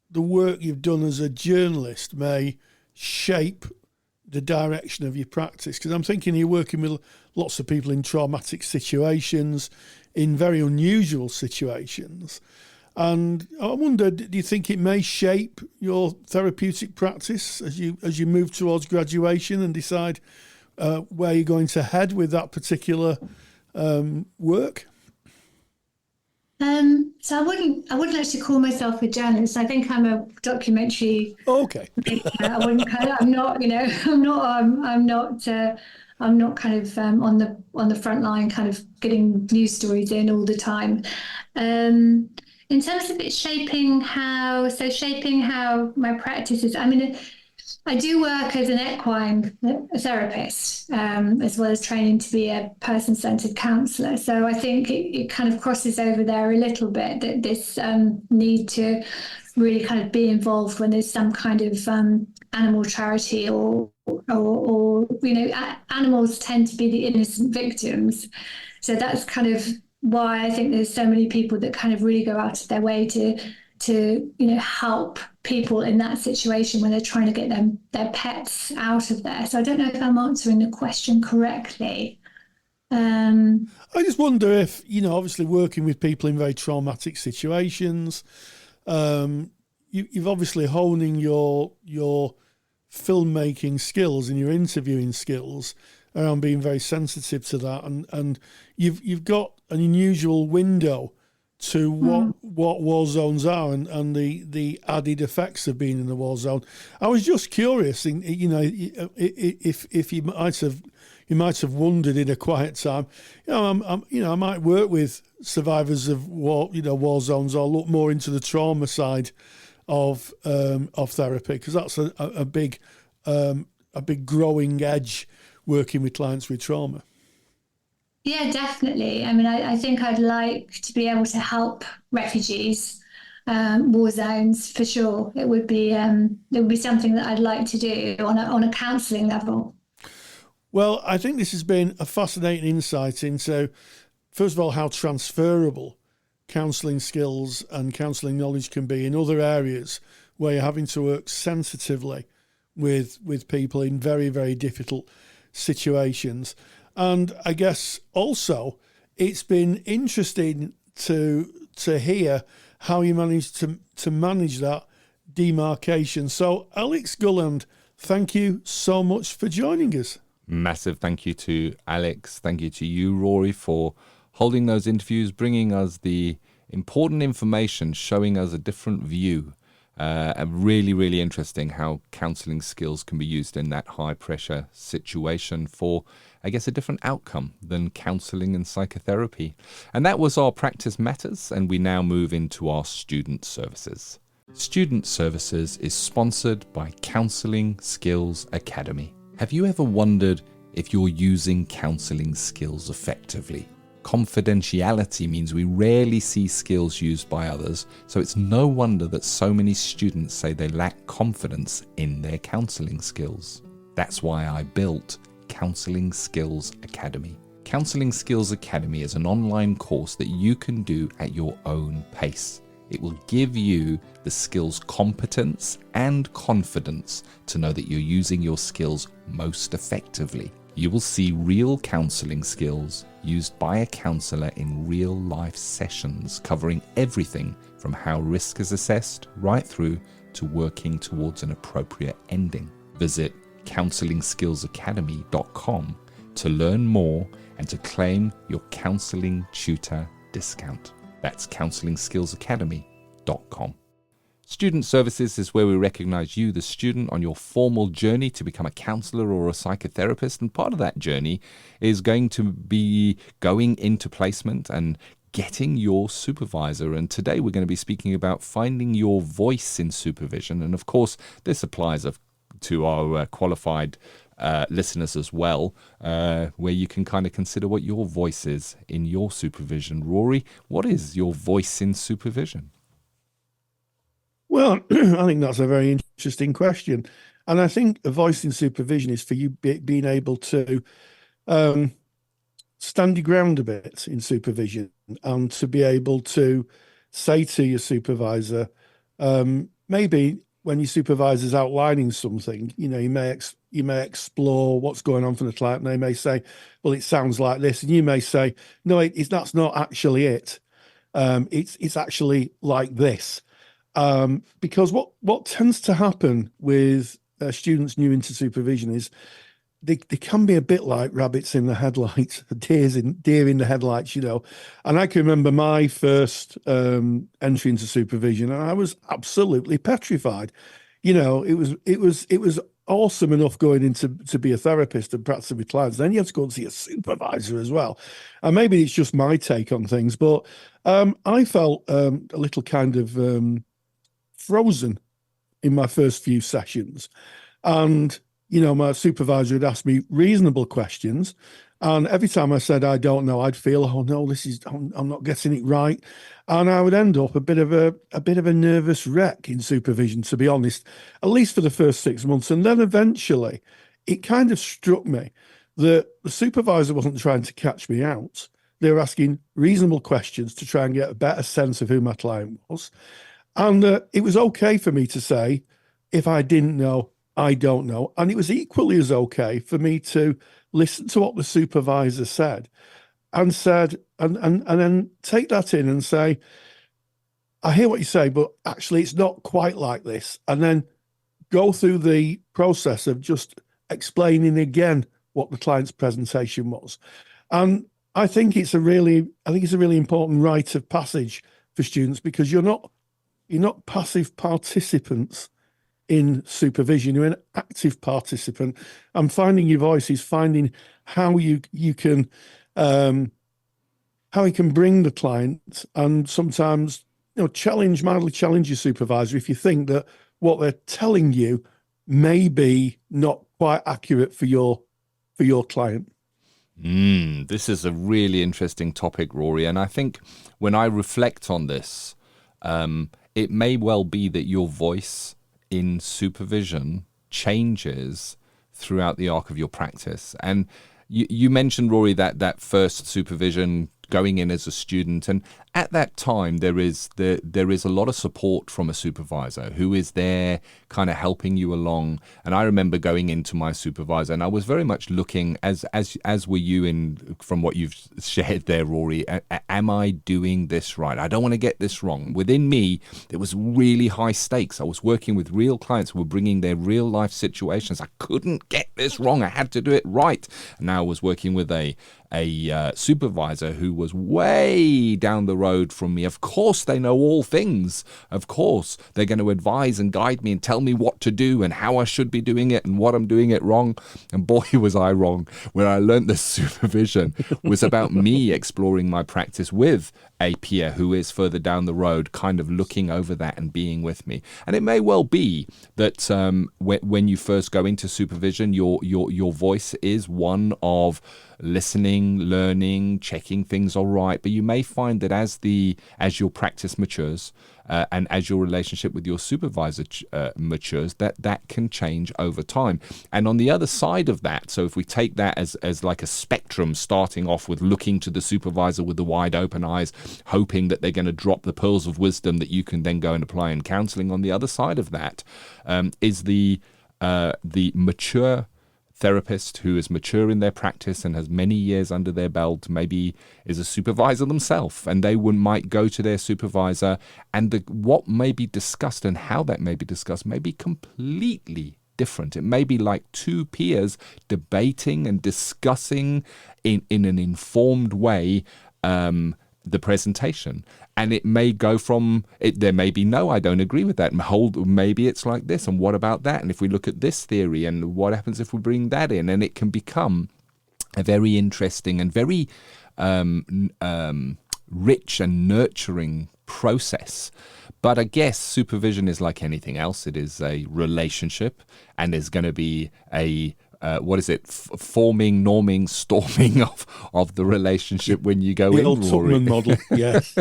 B: the work you've done as a journalist may shape the direction of your practice? Because I'm thinking you're working with lots of people in traumatic situations, in very unusual situations. And I wonder, do you think it may shape your therapeutic practice as you move towards graduation and decide where you're going to head with that particular work?
D: So I wouldn't actually call myself a journalist. I think I'm a documentary.
B: Okay.
D: I'm not kind of on the front line, kind of getting news stories in all the time. In terms of it shaping how my practice is, I do work as an equine therapist, as well as training to be a person-centered counsellor. So I think it kind of crosses over there a little bit, that this need to really kind of be involved when there's some kind of animal charity or animals tend to be the innocent victims. So that's kind of why I think there's so many people that kind of really go out of their way to help people in that situation when they're trying to get their pets out of there. So I don't know if I'm answering the question correctly.
B: I just wonder if, obviously working with people in very traumatic situations, you've obviously honing your filmmaking skills and your interviewing skills around being very sensitive to that, and you've got an unusual window to what war zones are and the added effects of being in the war zone. I was just curious, if you might have wondered in a quiet time, I might work with survivors of war zones, or look more into the trauma side of therapy, because that's a big growing edge, working with clients with trauma.
D: Yeah, definitely. I mean, I think I'd like to be able to help refugees, war zones, for sure. It would be something that I'd like to do on a counselling level.
B: Well, I think this has been a fascinating insight into, first of all, how transferable counselling skills and counselling knowledge can be in other areas where you're having to work sensitively with people in very, very difficult situations. And I guess also it's been interesting to hear how you managed to manage that demarcation. So, Alex Gulland, thank you so much for joining us.
A: Massive thank you to Alex. Thank you to you, Rory, for holding those interviews, bringing us the important information, showing us a different view. And really, really interesting how counselling skills can be used in that high-pressure situation for, I guess, a different outcome than counselling and psychotherapy. And that was our Practice Matters, and we now move into our Student Services. Student Services is sponsored by Counselling Skills Academy. Have you ever wondered if you're using counselling skills effectively? Confidentiality means we rarely see skills used by others, so it's no wonder that so many students say they lack confidence in their counselling skills. That's why I built Counselling Skills Academy. Counselling Skills Academy is an online course that you can do at your own pace. It will give you the skills competence and confidence to know that you're using your skills most effectively. You will see real counselling skills used by a counsellor in real life sessions, covering everything from how risk is assessed right through to working towards an appropriate ending. Visit counsellingskillsacademy.com to learn more and to claim your counselling tutor discount. That's counsellingskillsacademy.com. Student Services is where we recognise you, the student, on your formal journey to become a counsellor or a psychotherapist. And part of that journey is going to be going into placement and getting your supervisor. And today we're going to be speaking about finding your voice in supervision. And of course, this applies to our qualified listeners as well, where you can kind of consider what your voice is in your supervision. Rory, what is your voice in supervision?
B: Well, I think that's a very interesting question. And I think a voice in supervision is for you being able to stand your ground a bit in supervision, and to be able to say to your supervisor, maybe when your supervisor's outlining something, you may explore what's going on for the client, and they may say, well, it sounds like this. And you may say, no, that's not actually it. It's actually like this. Because what tends to happen with students new into supervision is they can be a bit like rabbits in the headlights, deer in the headlights, And I can remember my first entry into supervision, and I was absolutely petrified. It was awesome enough going into to be a therapist and practicing with clients. Then you have to go and see a supervisor as well. And maybe it's just my take on things, but I felt a little kind of frozen in my first few sessions. And, my supervisor would ask me reasonable questions. And every time I said, I don't know, I'd feel, oh no, I'm not getting it right. And I would end up a bit of a nervous wreck in supervision, to be honest, at least for the first 6 months. And then eventually it kind of struck me that the supervisor wasn't trying to catch me out. They were asking reasonable questions to try and get a better sense of who my client was. And it was okay for me to say, if I didn't know, I don't know. And it was equally as okay for me to listen to what the supervisor said and then take that in and say, I hear what you say, but actually it's not quite like this. And then go through the process of just explaining again what the client's presentation was. And I think it's a really important rite of passage for students, because you're not passive participants in supervision. You're an active participant, and finding your voice is finding how you can bring the client, and sometimes mildly challenge your supervisor if you think that what they're telling you may be not quite accurate for your client.
A: This is a really interesting topic, Rory. And I think when I reflect on this, it may well be that your voice in supervision changes throughout the arc of your practice. And you mentioned, Rory, that first supervision, going in as a student, and at that time there is a lot of support from a supervisor who is there kind of helping you along. And I remember going into my supervisor, and I was very much looking, as were you, in from what you've shared there, Rory, am I doing this right? I don't want to get this wrong. Within me, there was really high stakes. I was working with real clients who were bringing their real life situations. I couldn't get this wrong. I had to do it right. And now I was working with a supervisor who was way down the road from me. Of course, they know all things. Of course, they're going to advise and guide me and tell me what to do and how I should be doing it and what I'm doing it wrong. And boy, was I wrong. When I learned that supervision was about me exploring my practice with a peer who is further down the road, kind of looking over that and being with me. And it may well be that when you first go into supervision, your voice is one of listening, learning, checking things all right. But you may find that as your practice matures and as your relationship with your supervisor matures, that can change over time. And on the other side of that, so if we take that as like a spectrum, starting off with looking to the supervisor with the wide open eyes, hoping that they're going to drop the pearls of wisdom that you can then go and apply in counseling. On the other side of that is the mature therapist who is mature in their practice and has many years under their belt, maybe is a supervisor themselves, and they might go to their supervisor, and what may be discussed and how that may be discussed may be completely different. It may be like two peers debating and discussing in an informed way the presentation, and it may go from it. There may be, no, I don't agree with that, and maybe it's like this, and what about that, and if we look at this theory, and what happens if we bring that in, and it can become a very interesting and very rich and nurturing process. But I guess supervision is like anything else. It is a relationship, and there's going to be a forming, norming, storming of the relationship when you go in,
B: old Rory. Model, yes.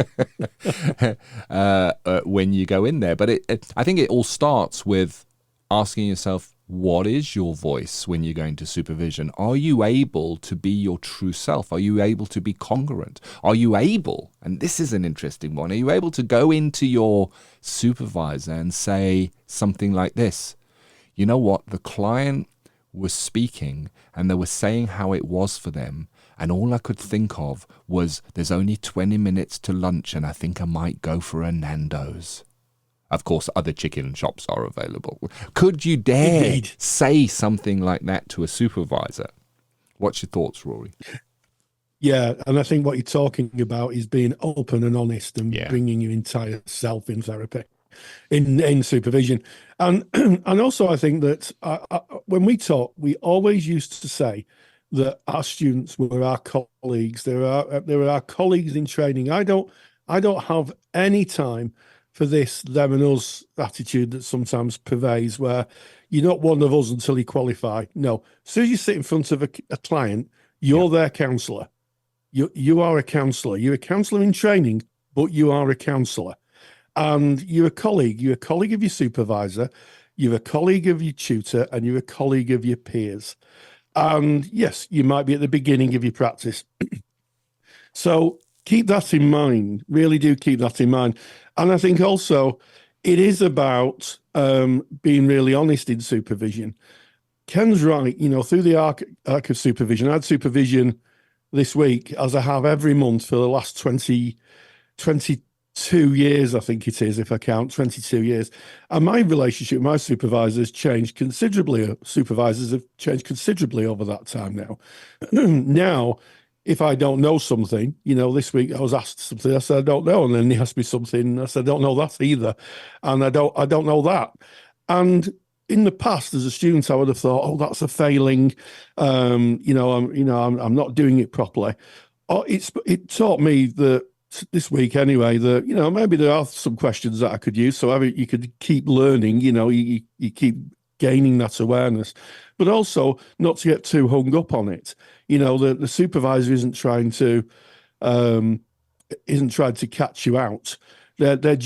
A: When you go in there. But I think it all starts with asking yourself, what is your voice when you're going to supervision? Are you able to be your true self? Are you able to be congruent? Are you able, and this is an interesting one, are you able to go into your supervisor and say something like this? You know what? The client was speaking and they were saying how it was for them, and all I could think of was, there's only 20 minutes to lunch and I think I might go for a Nando's. Of course, other chicken shops are available. Could you dare say something like that to a supervisor? What's your thoughts, Rory?
B: Yeah, and I think what you're talking about is being open and honest and bringing your entire self in therapy, in supervision. And also I think that when we talk, we always used to say that our students were our colleagues. They were our colleagues in training. I don't have any time for this them and us attitude that sometimes pervades, where you're not one of us until you qualify. No, as soon as you sit in front of a client, you're their counsellor. You are a counsellor. You're a counsellor in training, but you are a counsellor. And you're a colleague. You're a colleague of your supervisor. You're a colleague of your tutor, and you're a colleague of your peers. And yes, you might be at the beginning of your practice. So keep that in mind. Really do keep that in mind. And I think also it is about being really honest in supervision. Ken's right, through the arc of supervision. I had supervision this week, as I have every month for the last 22 years, I think it is, if I count, 22 years. And my relationship with my supervisors changed considerably. Supervisors have changed considerably over that time now. Now, if I don't know something, this week I was asked something, I said, I don't know. And then he asked me something, I said, I don't know that either. And I don't know that. And in the past, as a student, I would have thought, oh, that's a failing. I'm not doing it properly. It taught me that this week anyway, that, maybe there are some questions that I could use. So you could keep learning, you keep gaining that awareness, but also not to get too hung up on it. The supervisor isn't trying to catch you out. They're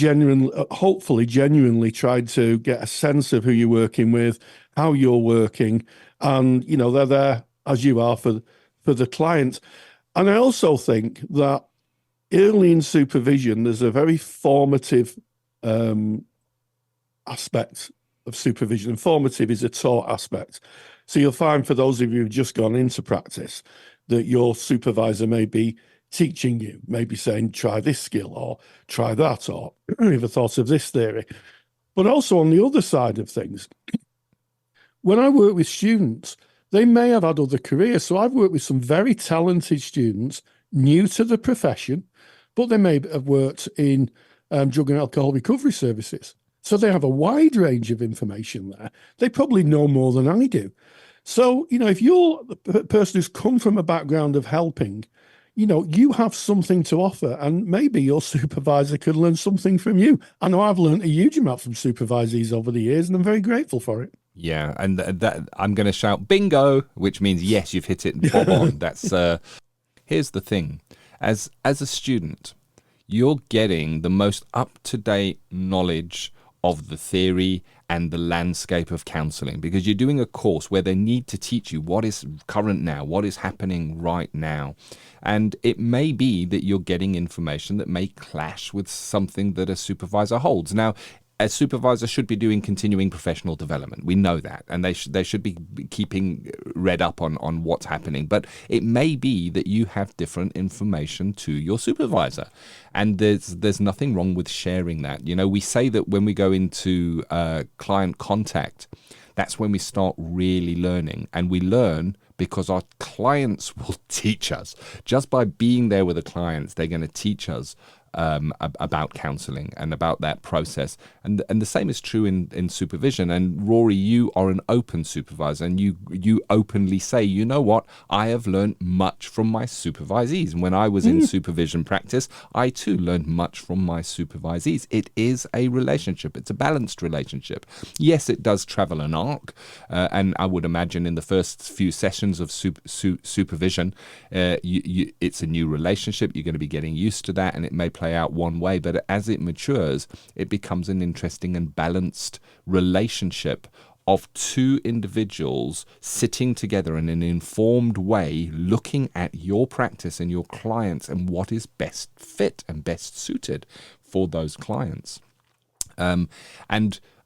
B: hopefully genuinely trying to get a sense of who you're working with, how you're working, and they're there as you are for the client. And I also think that early in supervision, there's a very formative aspect of supervision, and formative is a taught aspect. So you'll find, for those of you who've just gone into practice, that your supervisor may be teaching you, maybe saying, try this skill or try that, or ever thought of this theory. But also on the other side of things, when I work with students, they may have had other careers. So I've worked with some very talented students new to the profession, but they may have worked in drug and alcohol recovery services. So they have a wide range of information there. They probably know more than I do. So, if you're the person who's come from a background of helping, you have something to offer, and maybe your supervisor could learn something from you. I know I've learned a huge amount from supervisees over the years, and I'm very grateful for it.
A: Yeah, and that I'm going to shout bingo, which means yes, you've hit it bob on. That's here's the thing: as a student, you're getting the most up-to-date knowledge of the theory and the landscape of counselling, because you're doing a course where they need to teach you what is current now, what is happening right now. And it may be that you're getting information that may clash with something that a supervisor holds. Now, a supervisor should be doing continuing professional development. We know that, and they should be keeping read up on what's happening. But it may be that you have different information to your supervisor, and there's nothing wrong with sharing that. We say that when we go into client contact, that's when we start really learning, and we learn because our clients will teach us. Just by being there with the clients, they're going to teach us about counselling and about that process, and the same is true in supervision. And Rory, you are an open supervisor, and you openly say, you know what, I have learned much from my supervisees. And when I was in supervision practice, I too learned much from my supervisees. It is a relationship. It's a balanced relationship. Yes, it does travel an arc, and I would imagine in the first few sessions of supervision, it's a new relationship. You're going to be getting used to that, and it may play out one way, but as it matures, it becomes an interesting and balanced relationship of two individuals sitting together in an informed way, looking at your practice and your clients and what is best fit and best suited for those clients. And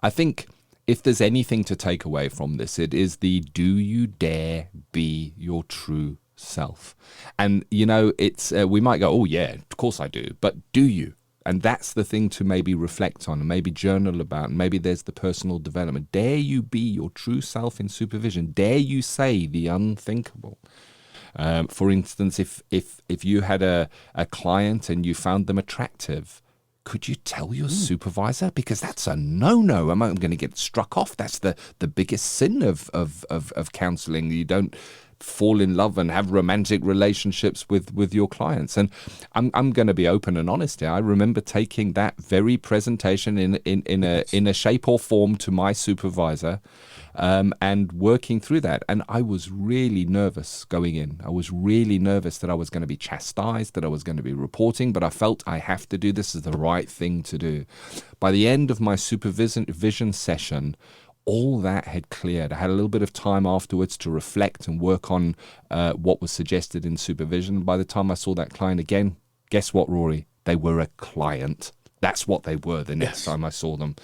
A: I think if there's anything to take away from this, it is the do you dare be your true self. And it's we might go, oh yeah, of course I do, but do you? And that's the thing to maybe reflect on and maybe journal about, and maybe there's the personal development. Dare you be your true self in supervision? Dare you say the unthinkable? For instance, if you had a client and you found them attractive, could you tell your supervisor? Because that's a no-no. I'm going to get struck off. That's the biggest sin of counselling. You don't fall in love and have romantic relationships with your clients. And I'm going to be open and honest here. I remember taking that very presentation in a shape or form to my supervisor, and working through that. And I was really nervous going in. I was really nervous that I was going to be chastised, that I was going to be reporting, but I felt I have to do this as the right thing to do. By the end of my supervision session, all that had cleared. I had a little bit of time afterwards to reflect and work on what was suggested in supervision. By the time I saw that client again, guess what, Rory? They were a client. That's what they were the next time I saw them.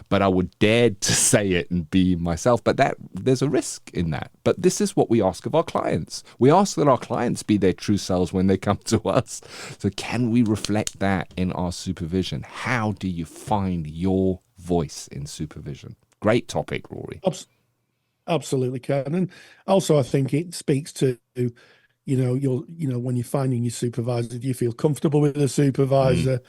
A: But I would dare to say it and be myself. But there's a risk in that. But this is what we ask of our clients. We ask that our clients be their true selves when they come to us. So can we reflect that in our supervision? How do you find your voice in supervision? Great topic, Rory.
B: Absolutely, Ken. And also I think it speaks to, when you're finding your supervisor, do you feel comfortable with the supervisor?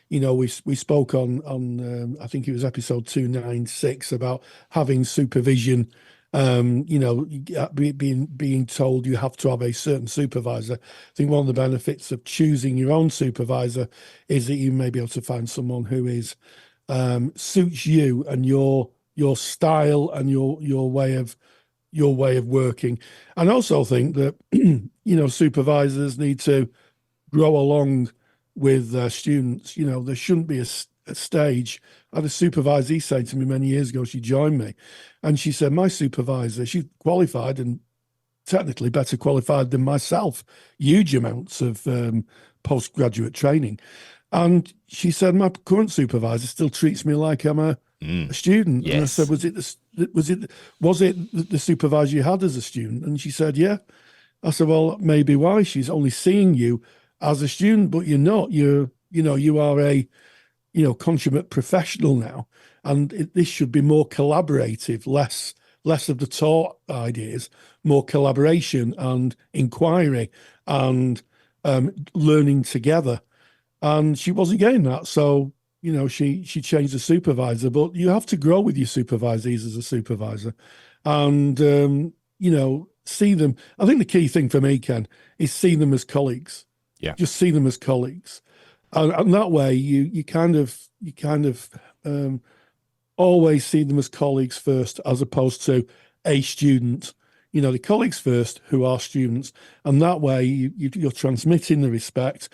B: We spoke on I think it was episode 296 about having supervision. Being told you have to have a certain supervisor. I think one of the benefits of choosing your own supervisor is that you may be able to find someone who is suits you and your style and your way of working. And I also think that supervisors need to grow along with their students. There shouldn't be a stage. I had a supervisee say to me many years ago, she joined me, and she said, my supervisor, she's qualified and technically better qualified than myself, huge amounts of postgraduate training. And she said, my current supervisor still treats me like I'm a student.
A: Yes.
B: And I said, was it the supervisor you had as a student? And she said, yeah. I said, well, maybe why? She's only seeing you as a student, but you're not. You are a consummate professional now, and this should be more collaborative, less of the taught ideas, more collaboration and inquiry and learning together. And she wasn't getting that, so she changed the supervisor. But you have to grow with your supervisees as a supervisor, and see them. I think the key thing for me, Ken, is see them as colleagues.
A: Yeah,
B: just see them as colleagues. And that way, you kind of always see them as colleagues first, as opposed to a student. The colleagues first, who are students, and that way you're transmitting the respect.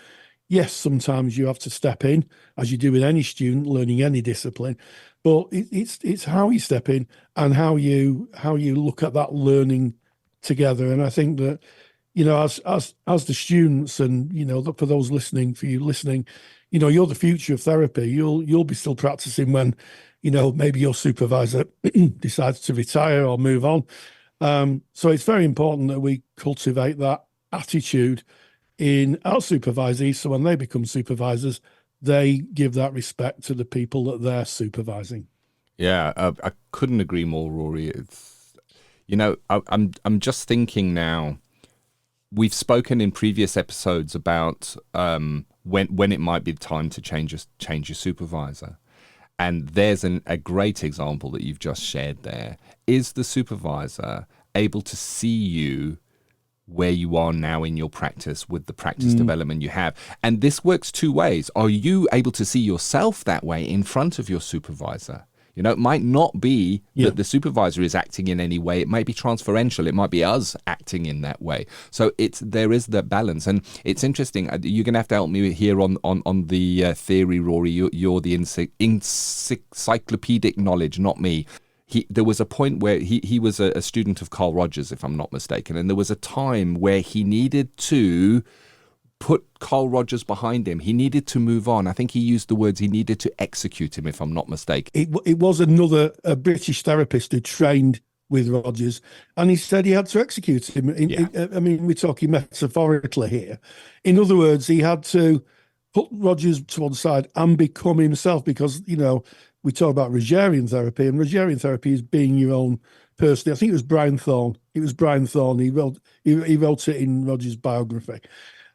B: Yes, sometimes you have to step in, as you do with any student learning any discipline, but it's how you step in and how you look at that learning together. And I think that as the students, and for those listening, you're the future of therapy. You'll be still practicing when maybe your supervisor decides to retire or move on. So it's very important that we cultivate that attitude in our supervisees, so when they become supervisors, they give that respect to the people that they're supervising.
A: Yeah, I couldn't agree more, Rory. It's I'm just thinking now. We've spoken in previous episodes about when it might be time to change your supervisor. And there's a great example that you've just shared there. Is the supervisor able to see you where you are now in your practice with the practice development you have? And this works two ways. Are you able to see yourself that way in front of your supervisor? It might not be that the supervisor is acting in any way. It might be transferential. It might be us acting in that way. So there is the balance. And it's interesting. You're going to have to help me here on the theory, Rory. You're the encyclopedic knowledge, not me. There was a point where he was a student of Carl Rogers, if I'm not mistaken. And there was a time where he needed to put Carl Rogers behind him. He needed to move on. I think he used the words, he needed to execute him, if I'm not mistaken.
B: It was another British therapist who trained with Rogers, and he said he had to execute him. I mean, we're talking metaphorically here. In other words, he had to put Rogers to one side and become himself, because, we talk about Rogerian therapy, and Rogerian therapy is being your own person. I think it was Brian Thorne. He wrote it in Rogers' biography.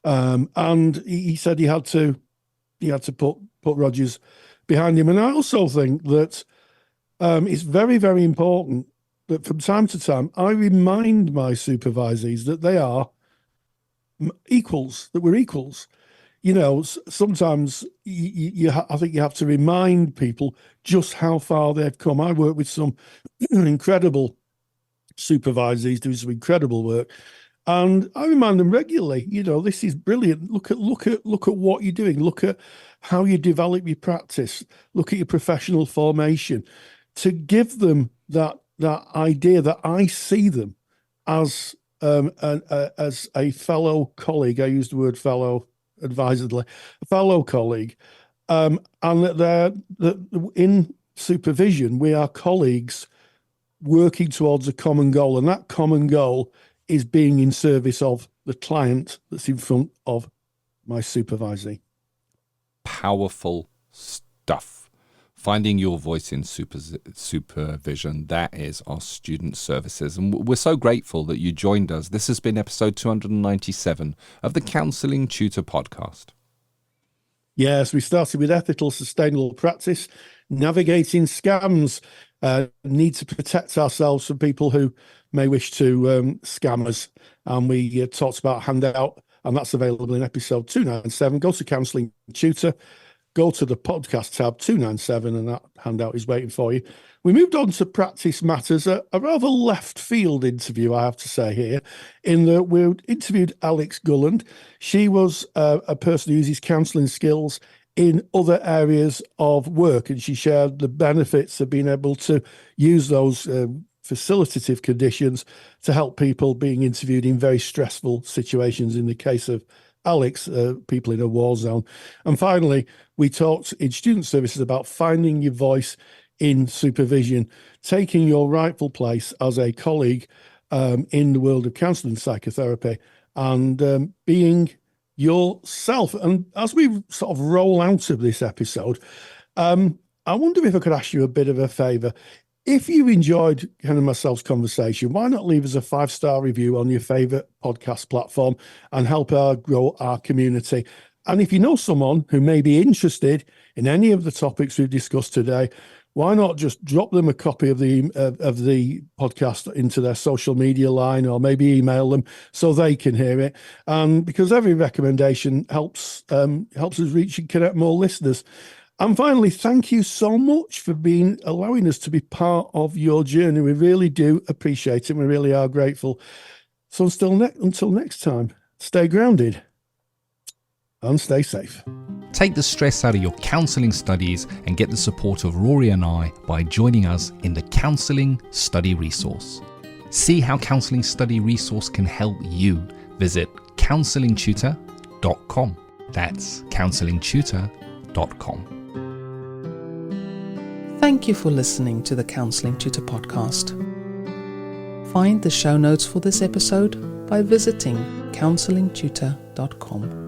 B: And he said he had to put Rogers behind him. And I also think that it's very, very important that from time to time I remind my supervisees that they are equals, that we're equals. Sometimes I think you have to remind people just how far they've come. I work with some incredible supervisees doing some incredible work. And I remind them regularly, this is brilliant. Look at what you're doing. Look at how you develop your practice. Look at your professional formation. To give them that idea that I see them as a fellow colleague. I use the word fellow advisedly, a fellow colleague, and that in supervision we are colleagues working towards a common goal, and that common goal is being in service of the client that's in front of my supervisee.
A: Powerful stuff. Finding your voice in supervision, that is our student services. And we're so grateful that you joined us. This has been episode 297 of the Counselling Tutor Podcast.
B: Yes, we started with ethical, sustainable practice, navigating scams, need to protect ourselves from people who may wish to scam us. And we talked about handout, and that's available in episode 297. Go to Counselling Tutor. Go to the podcast tab 297 and that handout is waiting for you. We moved on to Practice Matters, a rather left field interview, I have to say here, in that we interviewed Alex Gulland. She was a person who uses counselling skills in other areas of work, and she shared the benefits of being able to use those facilitative conditions to help people being interviewed in very stressful situations. In the case of Alex, people in a war zone. And finally, we talked in student services about finding your voice in supervision, taking your rightful place as a colleague in the world of counselling psychotherapy, and being yourself. And as we sort of roll out of this episode, I wonder if I could ask you a bit of a favour. If you enjoyed Ken and myself's conversation, why not leave us a 5-star review on your favourite podcast platform and help grow our community? And if you know someone who may be interested in any of the topics we've discussed today, why not just drop them a copy of the podcast into their social media line, or maybe email them so they can hear it? Because every recommendation helps us reach and connect more listeners. And finally, thank you so much for allowing us to be part of your journey. We really do appreciate it. We really are grateful. So until next time, stay grounded and stay safe.
C: Take the stress out of your counselling studies and get the support of Rory and I by joining us in the Counselling Study Resource. See how Counselling Study Resource can help you. Visit counsellingtutor.com. That's counsellingtutor.com.
E: Thank you for listening to the Counselling Tutor Podcast. Find the show notes for this episode by visiting counsellingtutor.com.